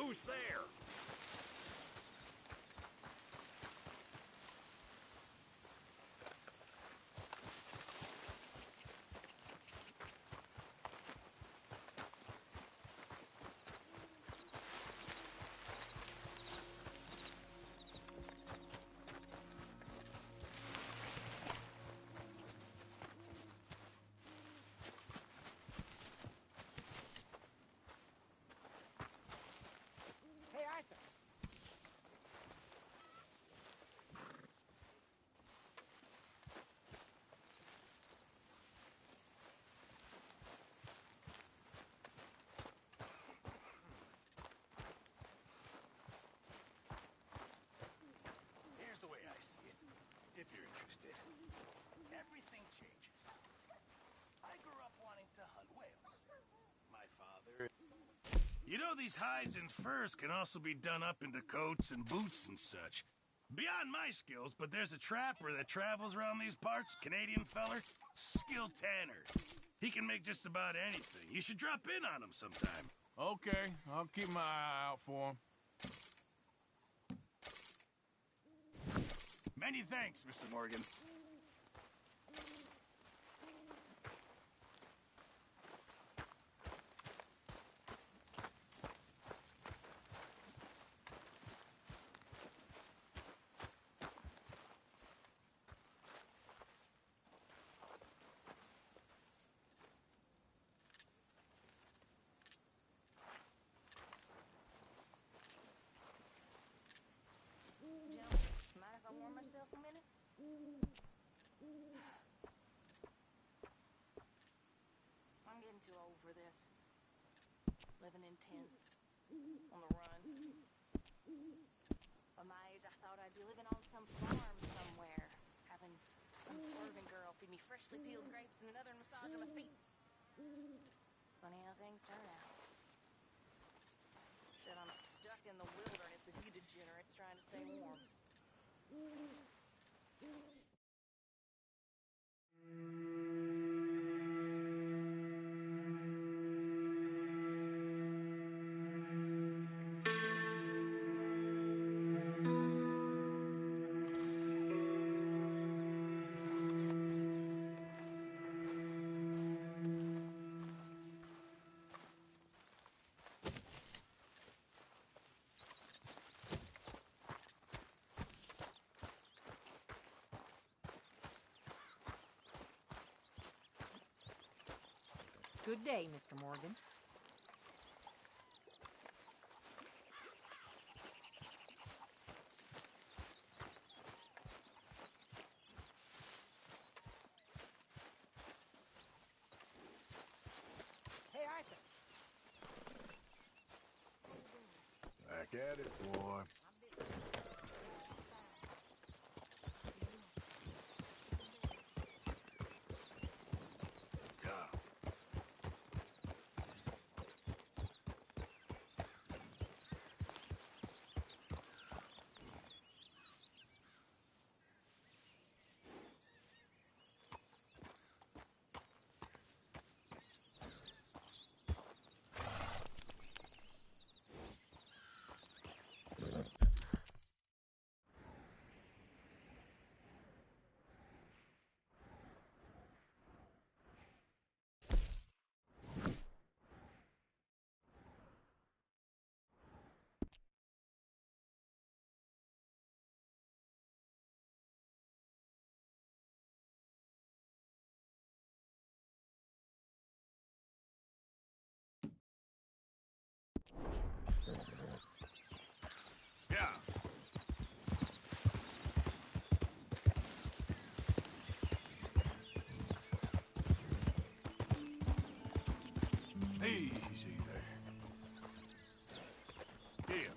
Who's there? Hey, Arthur. Here's the way I see it, if you're interested. Everything changes. I grew up wanting to hunt whales. My father... You know, these hides and furs can also be done up into coats and boots and such. Beyond my skills, but there's a trapper that travels around these parts, Canadian feller, skilled tanner. He can make just about anything. You should drop in on him sometime. Okay, I'll keep my eye out for him. Many thanks, Mr. Morgan. Gentlemen, mind if I warm myself a minute? I'm getting too old for this. Living in tents, on the run. By my age, I thought I'd be living on some farm somewhere, having some servant girl feed me freshly peeled grapes and another massage on my feet. Funny how things turn out. Said I'm stuck in the wilderness with you degenerates trying to stay warm. Good day, Mr. Morgan. Hey, Arthur. Back at it, boy. Yeah. Easy there. Here.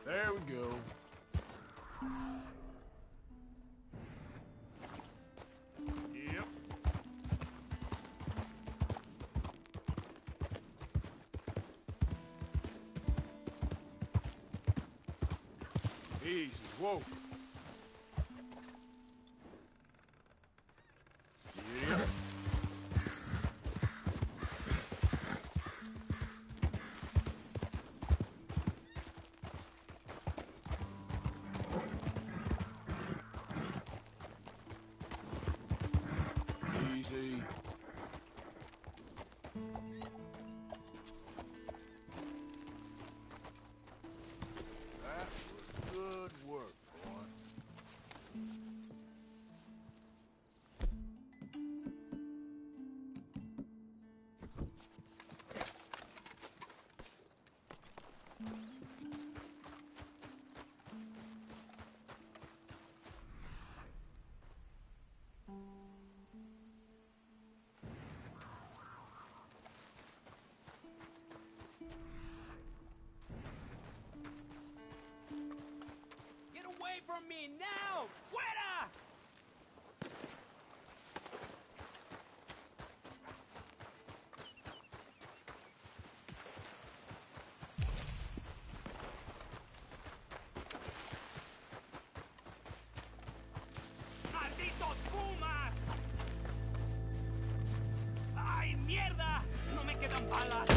There we go. Yep. Easy, whoa. Yeah. Easy. That was good work, boy. Get away from me now! Fuera! ¡Malditos pumas! ¡Ay, mierda! ¡No me quedan balas!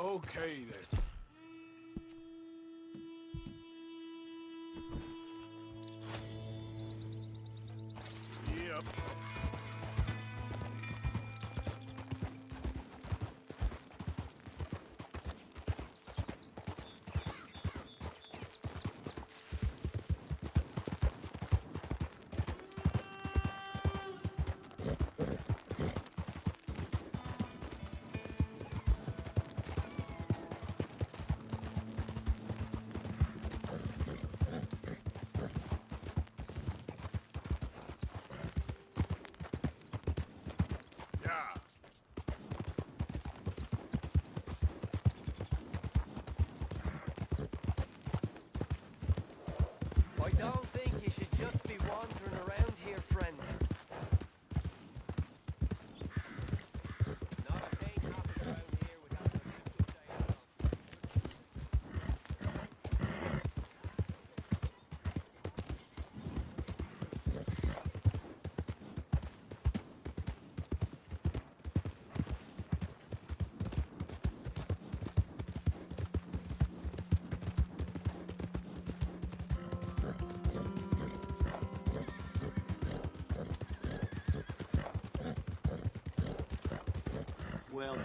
Okay, then. Yep. I don't think you should just be wandering around here, friend. Not a thing happens around here without the O'Driscoll saying so. Well,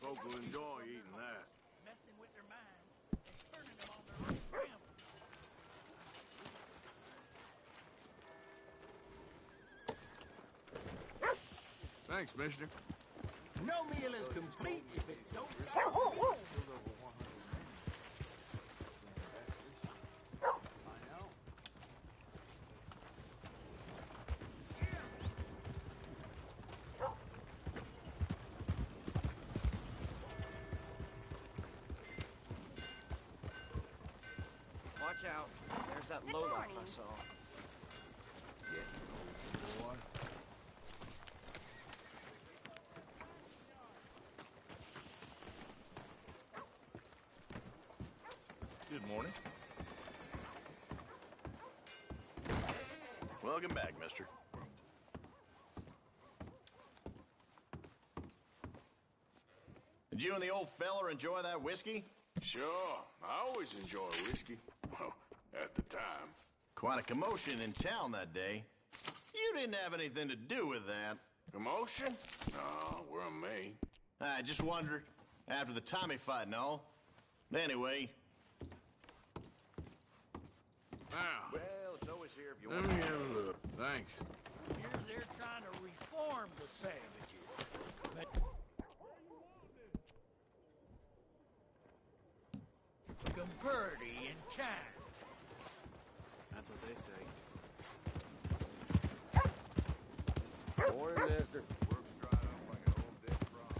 Folk will enjoy eating that. Messing with their minds and turning them on their own scramble. Thanks, mister. No meal is complete if it don't. Watch out. There's that lowlife I saw. Boy. Good morning. Welcome back, mister. Did you and the old feller enjoy that whiskey? Sure. I always enjoy whiskey. Well, at the time. Quite a commotion in town that day. You didn't have anything to do with that. Commotion? No, we're me. I just wondered, after the Tommy fight and all. Anyway. Now, Well, it's always here if you let want. me have a look. Thanks. Here they're trying to reform the savages. But Gumberty and kind. That's what they say. Morning, mister. Work's dried up like an old dead frog.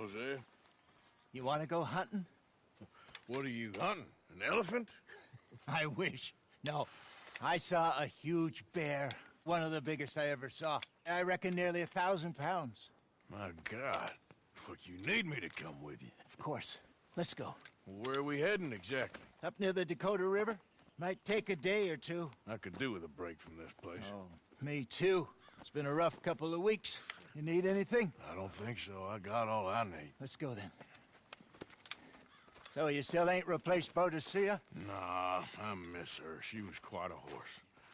Jose. You want to go hunting? What are you hunting? An elephant? I wish. No. I saw a huge bear. One of the biggest I ever saw. I reckon nearly 1,000 pounds. My God. Look, you need me to come with you. Of course. Let's go. Where are we heading exactly? Up near the Dakota River. Might take a day or two. I could do with a break from this place. Oh, me too. It's been a rough couple of weeks. You need anything? I don't think so. I got all I need. Let's go then. So you still ain't replaced Boadicea? Nah, I miss her. She was quite a horse.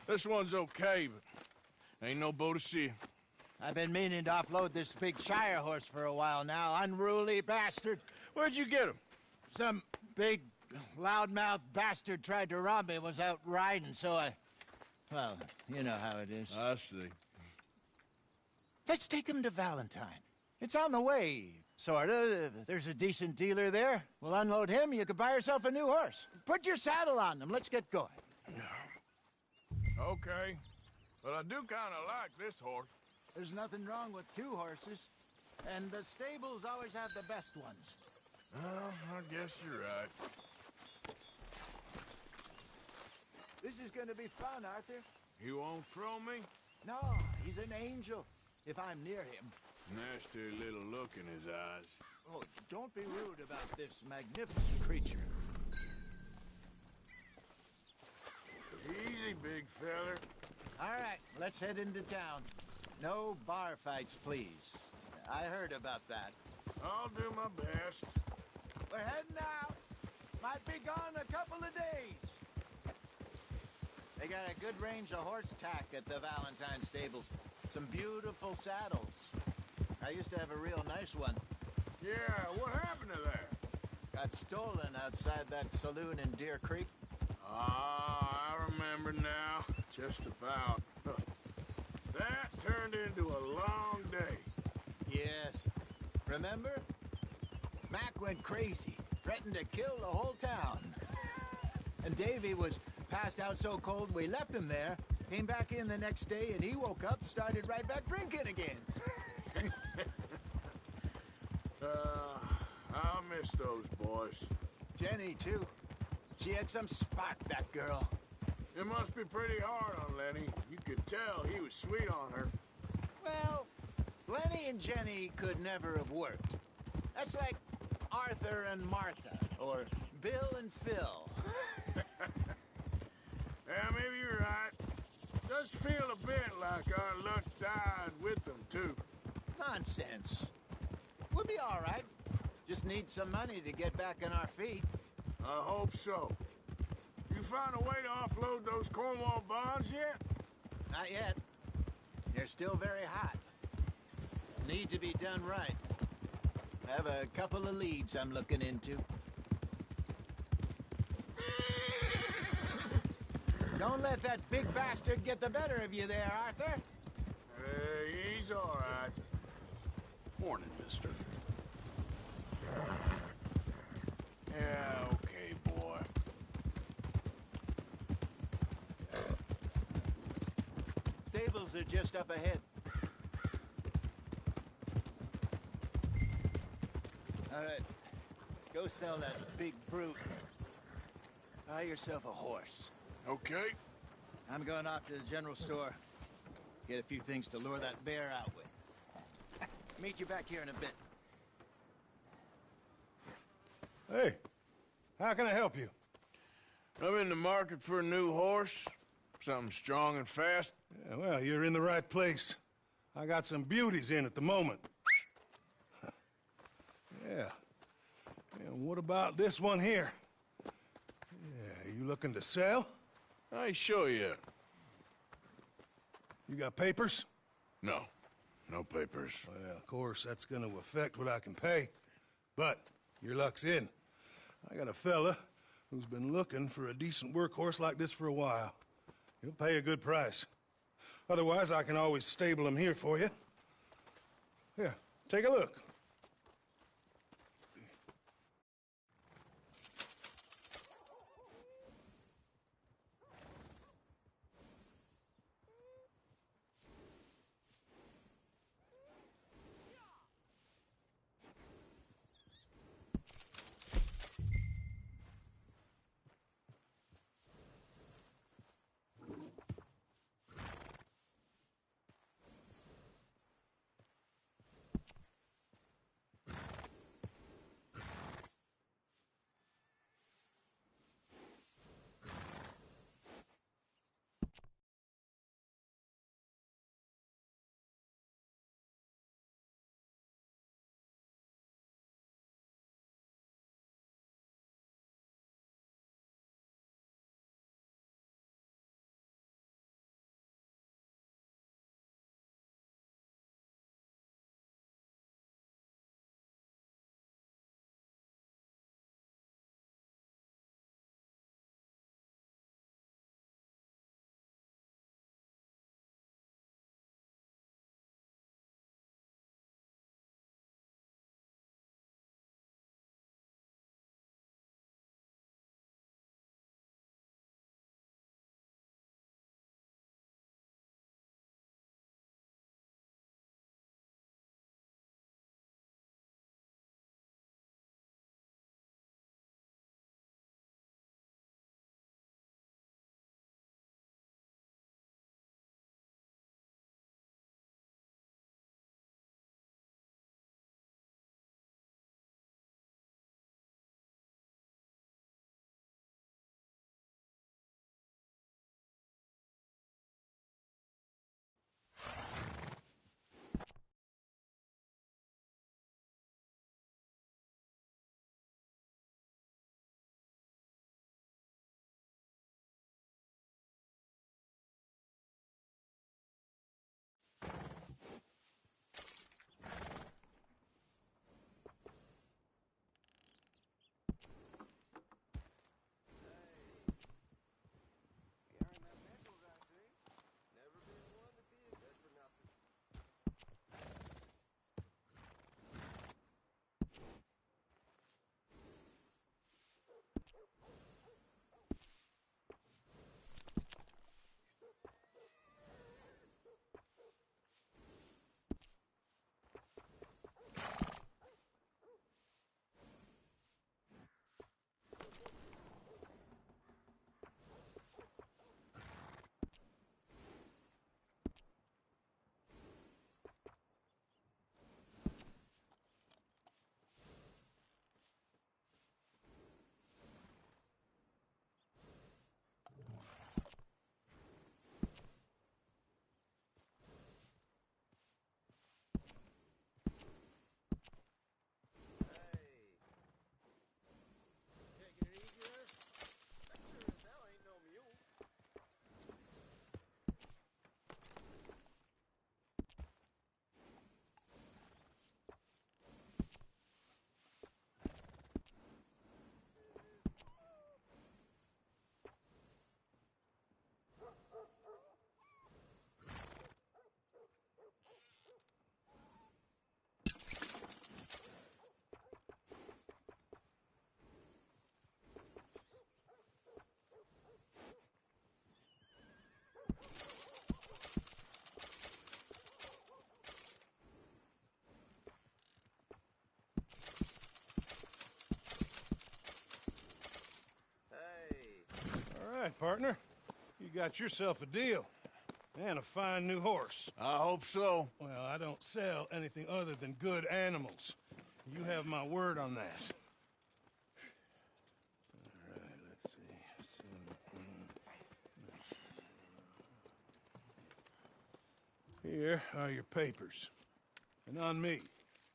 This one's okay, but ain't no Boadicea. I've been meaning to offload this big Shire horse for a while now. Unruly bastard. Where'd you get him? Some big, loudmouth bastard tried to rob me, was out riding, so I... Well, you know how it is. I see. Let's take him to Valentine. It's on the way, sorta. There's a decent dealer there. We'll unload him, you could buy yourself a new horse. Put your saddle on him, let's get going. Okay, but I do kind of like this horse. There's nothing wrong with two horses, and the stables always have the best ones. Well, I guess you're right. This is gonna be fun, Arthur. You won't throw me? No, he's an angel, if I'm near him. Nasty little look in his eyes. Oh, don't be rude about this magnificent creature. Easy, big feller. All right, let's head into town. No bar fights, please. I heard about that. I'll do my best. We're heading out. Might be gone a couple of days. They got a good range of horse tack at the Valentine stables. Some beautiful saddles. I used to have a real nice one. Yeah, what happened to that? Got stolen outside that saloon in Deer Creek. Ah, I remember now. Just about. That turned into a long day. Yes. Remember? Mac went crazy, threatened to kill the whole town. And Davy was passed out so cold we left him there, came back in the next day, and he woke up, started right back drinking again. I'll miss those boys. Jenny, too. She had some spark, that girl. It must be pretty hard on Lenny. You could tell he was sweet on her. Well, Lenny and Jenny could never have worked. That's like Arthur and Martha, or Bill and Phil. Yeah, maybe you're right. Does feel a bit like our luck died with them, too. Nonsense. We'll be all right. Just need some money to get back on our feet. I hope so. You find a way to offload those Cornwall bonds yet? Not yet. They're still very hot. Need to be done right. I have a couple of leads I'm looking into. Don't let that big bastard get the better of you there, Arthur. He's all right. Morning, mister. Yeah, okay, boy. Stables are just up ahead. All right. Go sell that big brute. Buy yourself a horse. Okay. I'm going off to the general store. Get a few things to lure that bear out with. Meet you back here in a bit. Hey, how can I help you? I'm in the market for a new horse. Something strong and fast. Yeah, well, you're in the right place. I got some beauties in at the moment. Yeah. And what about this one here? Yeah, you looking to sell? I ain't sure yet. You got papers? No. No papers. Well, of course, that's gonna affect what I can pay. But your luck's in. I got a fella who's been looking for a decent workhorse like this for a while. He'll pay a good price. Otherwise, I can always stable him here for you. Here, take a look. right, partner. You got yourself a deal. And a fine new horse. I hope so. Well, I don't sell anything other than good animals. You have my word on that. All right, let's see. Here are your papers. And on me,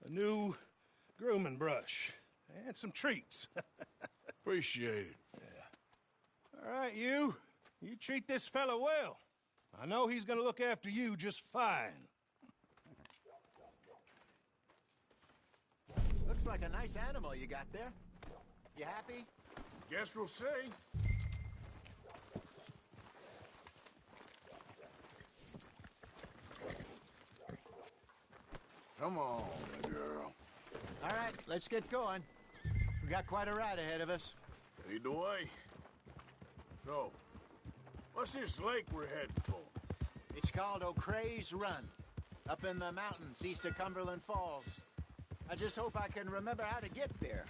a new grooming brush. And some treats. Appreciate it. Yeah. All right, you. You treat this fella well. I know he's gonna look after you just fine. Looks like a nice animal you got there. You happy? Guess we'll see. Come on, girl. All right, let's get going. We got quite a ride ahead of us. Lead the way. So, what's this lake we're heading for? It's called O'Creagh's Run, up in the mountains east of Cumberland Falls. I just hope I can remember how to get there.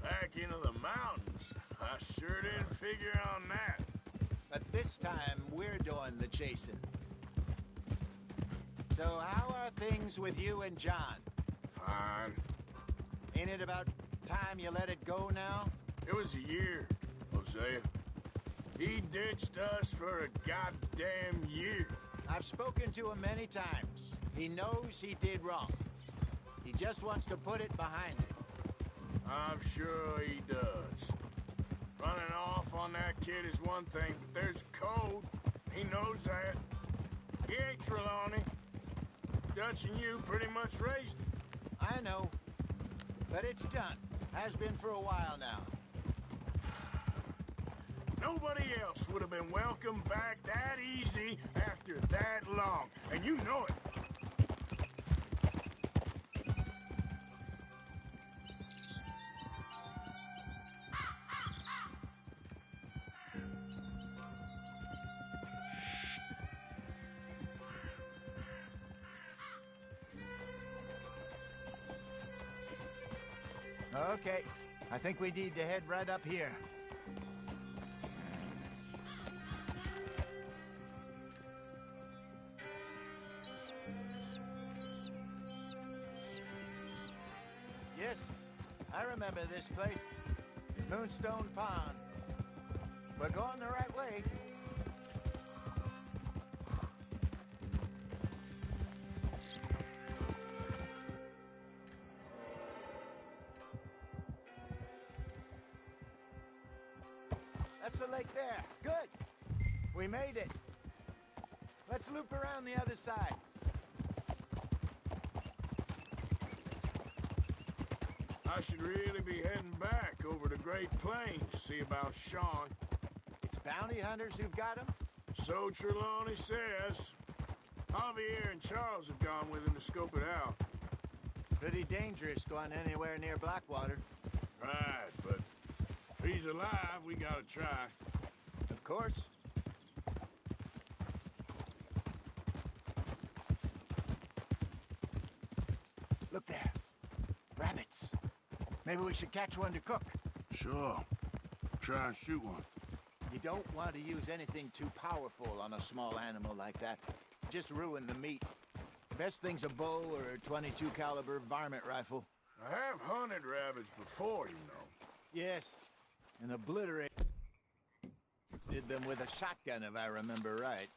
Back into the mountains? I sure didn't figure on that. But this time, we're doing the chasing. So how are things with you and John? Fine. Ain't it about time you let it go now? It was a year, Hosea. He ditched us for a goddamn year. I've spoken to him many times. He knows he did wrong. He just wants to put it behind him. I'm sure he does. Running off on that kid is one thing, but there's code. He knows that. He ain't Trelawney. Dutch and you pretty much raised him. I know. But it's done. Has been for a while now. Nobody else would have been welcomed back that easy after that long. And you know it. Okay. I think we need to head right up here. Yes, I remember this place. Moonstone Pond. We're going the right way. That's the lake there. Good. We made it. Let's loop around the other side. I should really be heading back over the Great Plains, see about Sean. It's bounty hunters who've got him? So Trelawney says. Javier and Charles have gone with him to scope it out. Pretty dangerous going anywhere near Blackwater. Right, but if he's alive, we gotta try. Of course. Look there. Rabbits. Maybe we should catch one to cook. Sure. Try and shoot one. You don't want to use anything too powerful on a small animal like that. Just ruin the meat. Best thing's a bow or a .22 caliber varmint rifle. I have hunted rabbits before, you know. Yes, and obliterated them with a shotgun, if I remember right.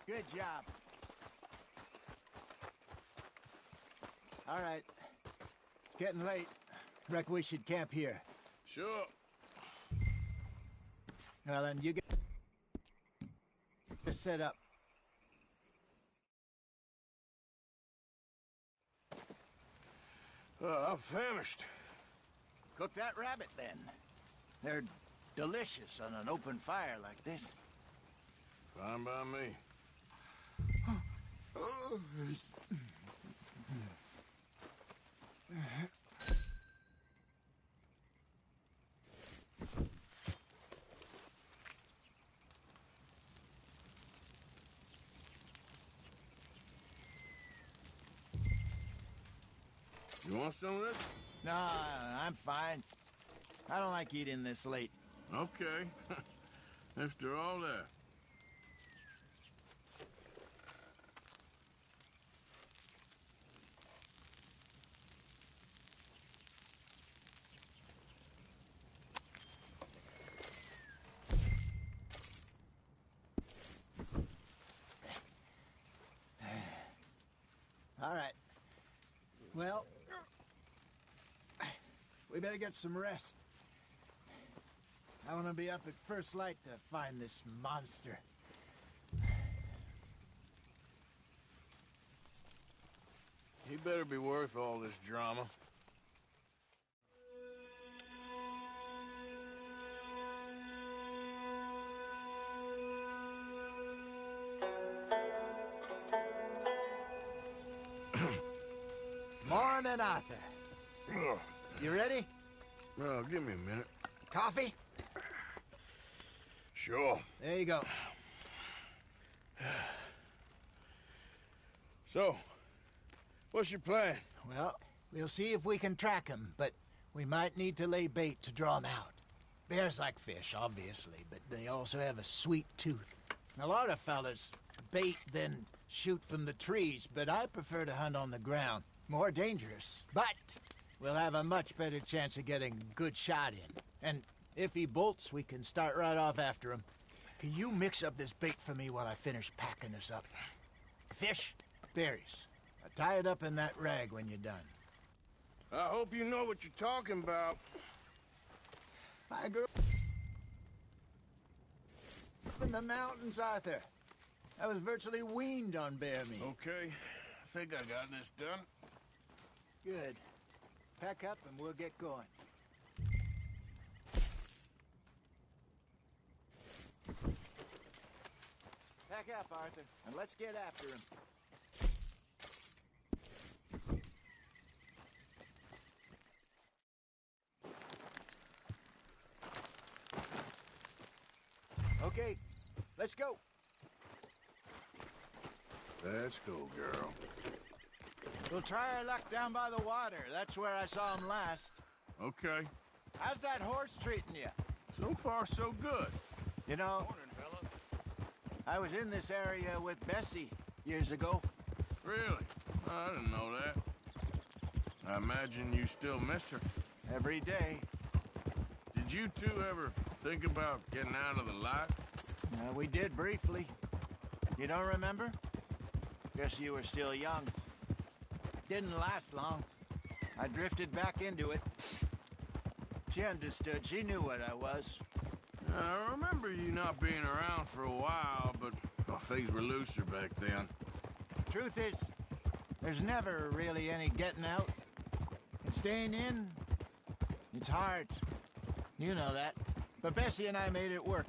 Good job. All right. It's getting late. Reckon we should camp here. Sure. Well, then you get set up. I'm famished. Cook that rabbit, then. They're delicious on an open fire like this. Fine by me. You want some of this? No, I'm fine. I don't like eating this late. Okay. After all that. All right. Well, we better get some rest. I want to be up at first light to find this monster. He better be worth all this drama. Morning, Arthur. You ready? Well, give me a minute. Coffee? Sure. There you go. So, what's your plan? Well, we'll see if we can track him, but we might need to lay bait to draw him out. Bears like fish, obviously, but they also have a sweet tooth. A lot of fellas bait, then shoot from the trees, but I prefer to hunt on the ground. More dangerous, but we'll have a much better chance of getting a good shot in. And if he bolts, we can start right off after him. Can you mix up this bait for me while I finish packing this up? Fish, berries. Tie it up in that rag when you're done. I hope you know what you're talking about. I grew up in the mountains, Arthur. I was virtually weaned on bear meat. Okay, I think I got this done. Good. Pack up and we'll get going. Pack up, Arthur, and let's get after him. Okay, let's go. Let's go, girl. We'll try our luck down by the water. That's where I saw him last. Okay. How's that horse treating you? So far, so good. You know, I was in this area with Bessie years ago. Really? I didn't know that. I imagine you still miss her. Every day. Did you two ever think about getting out of the light? We did briefly. You don't remember? Guess you were still young. Didn't last long. I drifted back into it. She understood. She knew what I was. I remember you not being around for a while, but well, things were looser back then. Truth is, there's never really any getting out. And staying in, it's hard. You know that. But Bessie and I made it work.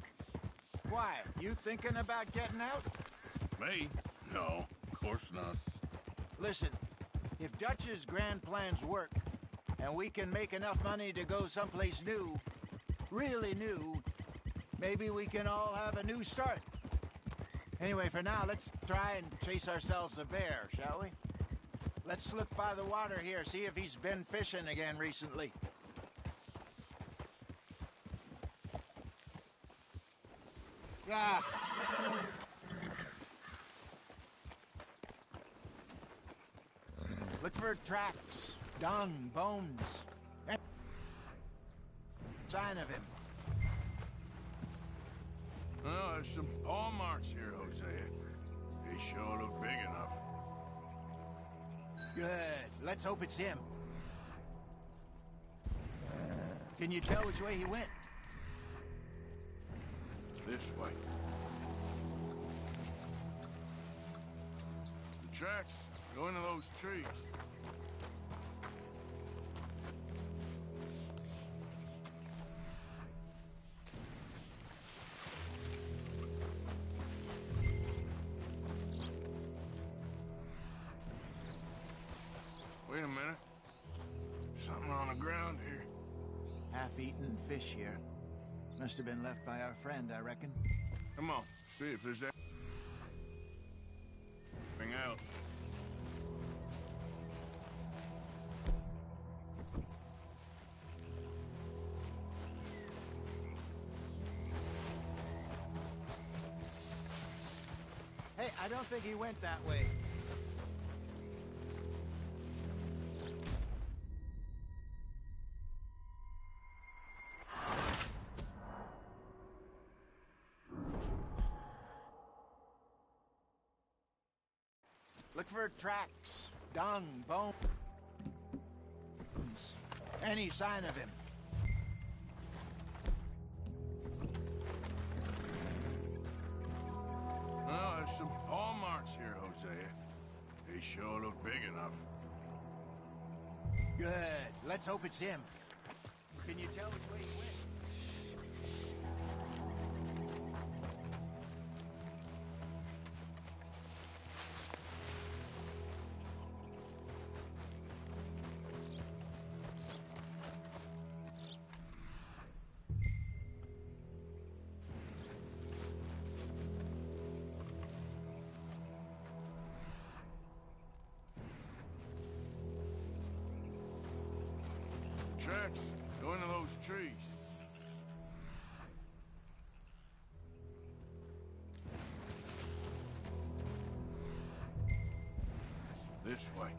Why? You thinking about getting out? Me? No, of course not. Listen, if Dutch's grand plans work, and we can make enough money to go someplace new, really new, maybe we can all have a new start. Anyway, for now, let's try and chase ourselves a bear, shall we? Let's look by the water here, see if he's been fishing again recently. Ah! Look for tracks, dung, bones. Sign of him. Well, there's some paw marks here, Hosea. They sure look big enough. Good. Let's hope it's him. Can you tell which way he went? This way. The tracks go into those trees. Wait a minute. Something on the ground here. Half-eaten fish here. Must have been left by our friend, I reckon. Come on, see if there's anything else. Hey, I don't think he went that way. Look for tracks, dung, bones, any sign of him. Well, there's some paw marks here, Hosea. They sure look big enough. Good. Let's hope it's him. Can you tell which way he went? Tracks go into those trees. This way.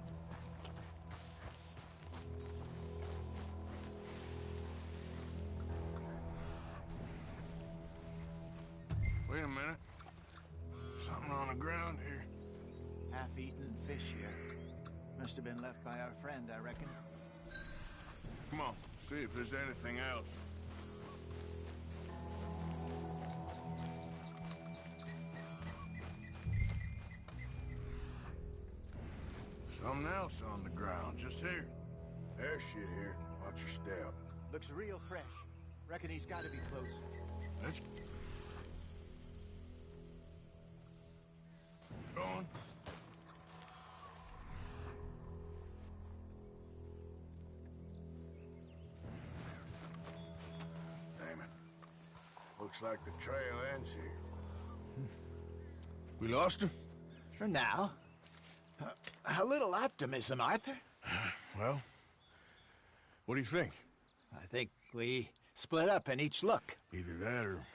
Wait a minute. Something on the ground here. Half-eaten fish here. Must have been left by our friend, I reckon. Come on, see if there's anything else. Something else on the ground, just here. There's shit here. Watch your step. Looks real fresh. Reckon he's got to be close. Let's go on. Damn it. Looks like the trail ends here. We lost him? For now. A little optimism, Arthur. Well, what do you think? I think we split up and each look. Either that or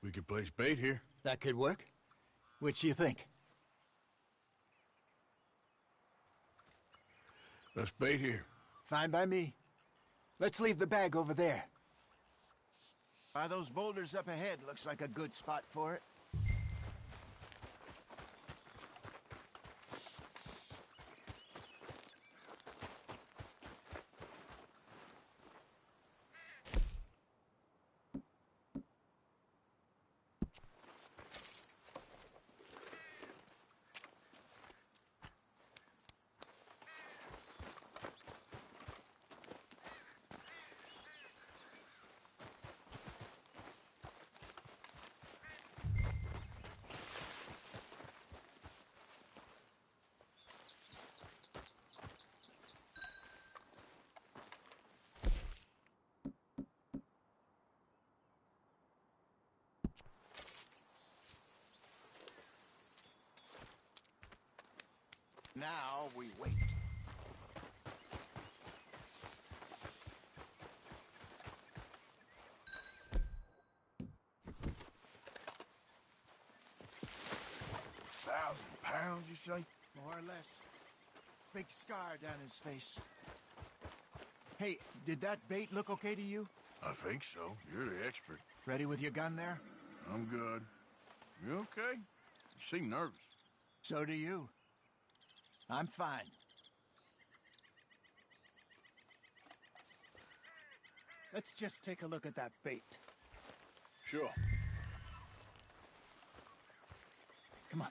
we could place bait here. That could work. Which do you think? Let's bait here. Fine by me. Let's leave the bag over there. By those boulders up ahead, looks like a good spot for it. Now we wait. £1,000, you say? More or less. Big scar down his face. Hey, did that bait look okay to you? I think so. You're the expert. Ready with your gun there? I'm good. You okay? You seem nervous. So do you. I'm fine. Let's just take a look at that bait. Sure. Come on.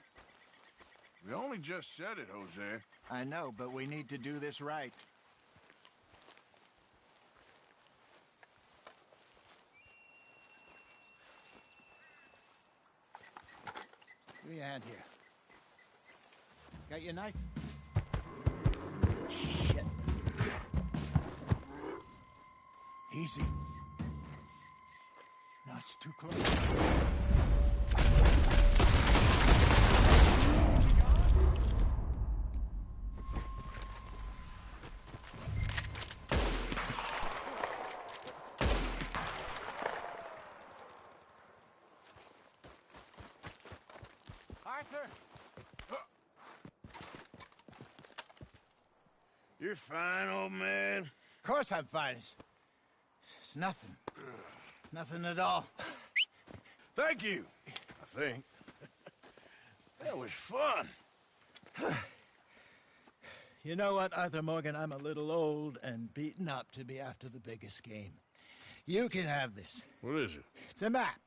We only just said it, Jose. I know, but we need to do this right. Give me a hand here. Got your knife? Shit. Easy. No, it's too close. Arthur! You're fine, old man. Of course I'm fine. It's nothing. Nothing at all. Thank you, I think. That was fun. You know what, Arthur Morgan? I'm a little old and beaten up to be after the biggest game. You can have this. What is it? It's a map.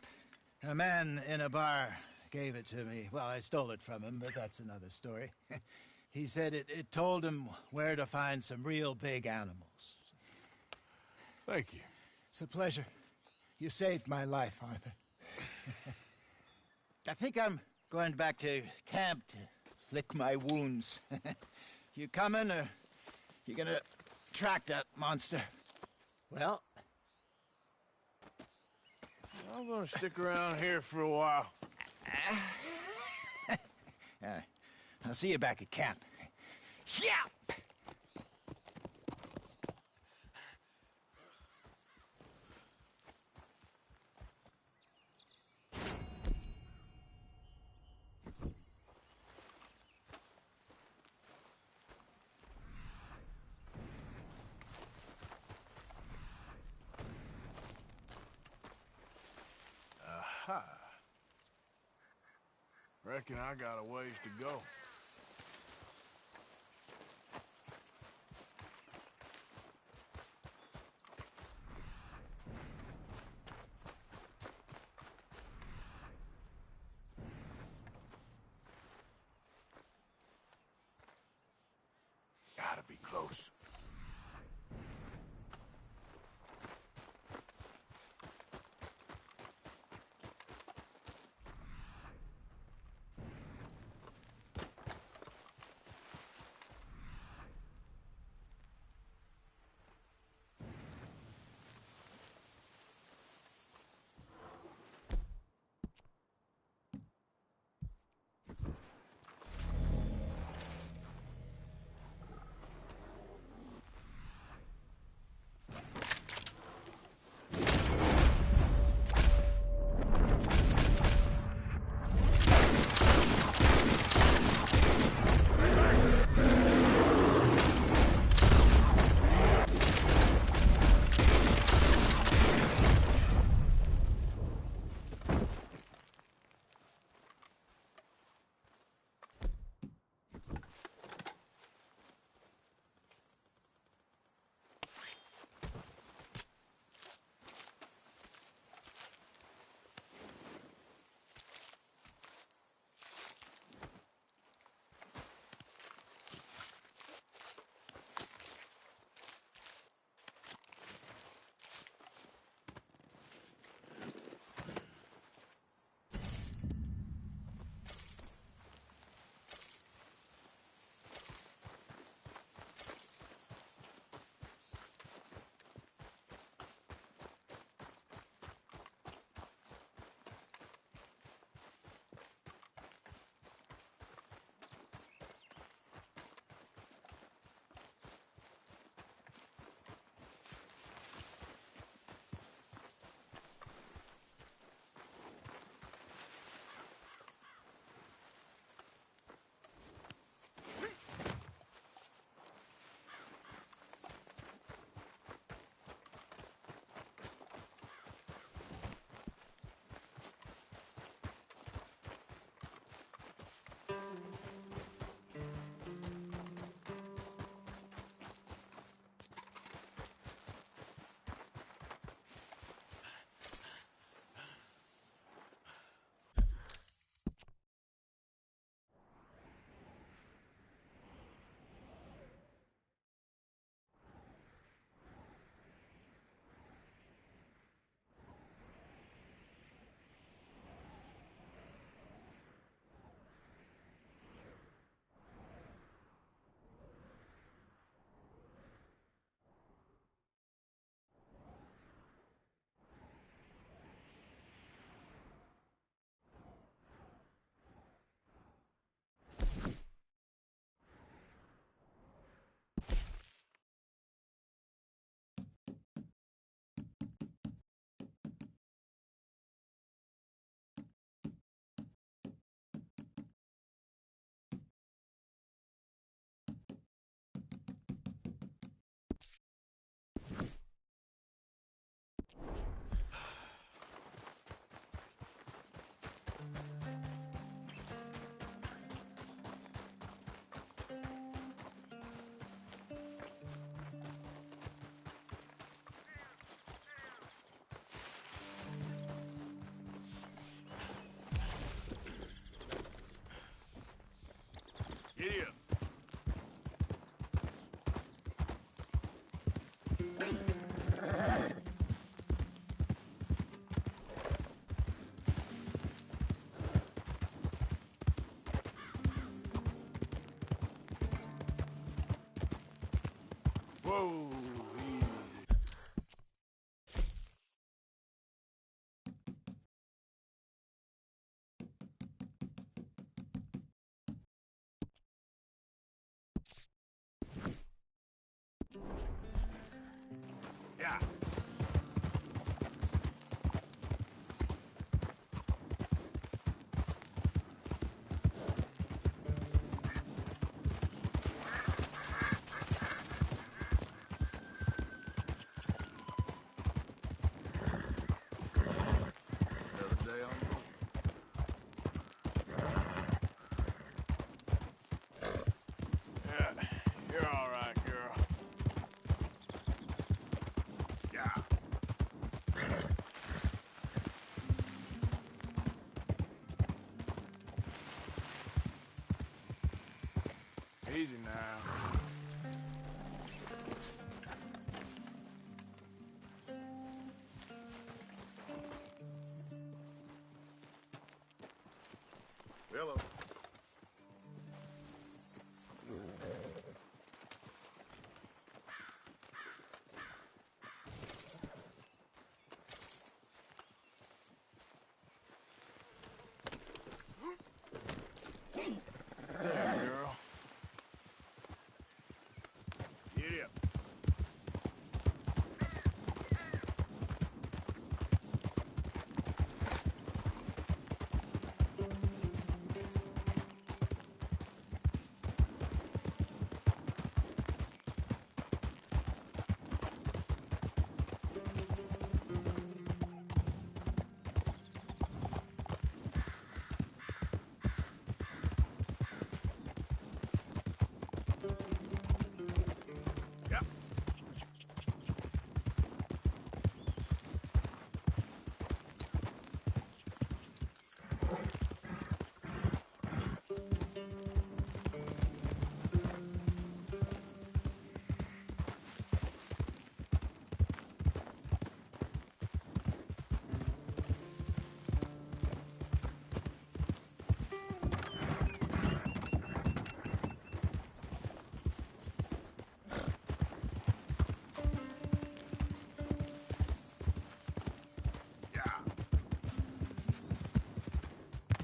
A man in a bar gave it to me. Well, I stole it from him, but that's another story. He said it told him where to find some real big animals. Thank you. It's a pleasure. You saved my life, Arthur. I think I'm going back to camp to lick my wounds. You coming, or you gonna track that monster? Well, I'm gonna stick around here for a while. I'll see you back at camp. Yeah! Aha. Reckon I got a ways to go. Gotta be close. Easy now. Hello. Yeah, girl. Get up.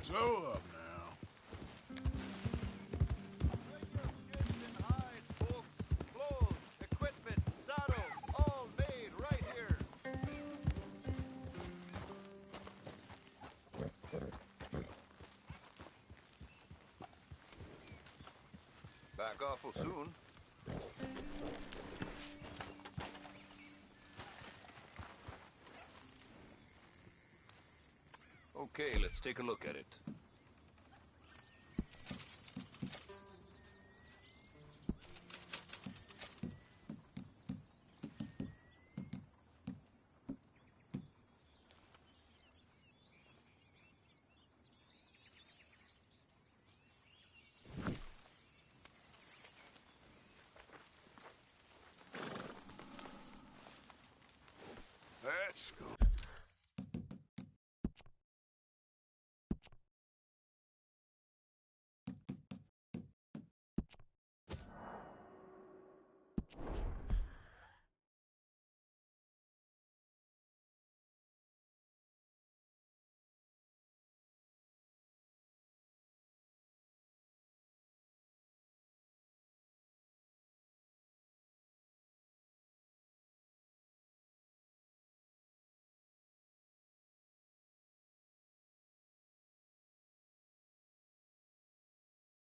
Slow up now. Equipment, saddles, all made right here. Back awful soon. Okay, let's take a look at it. Let's go.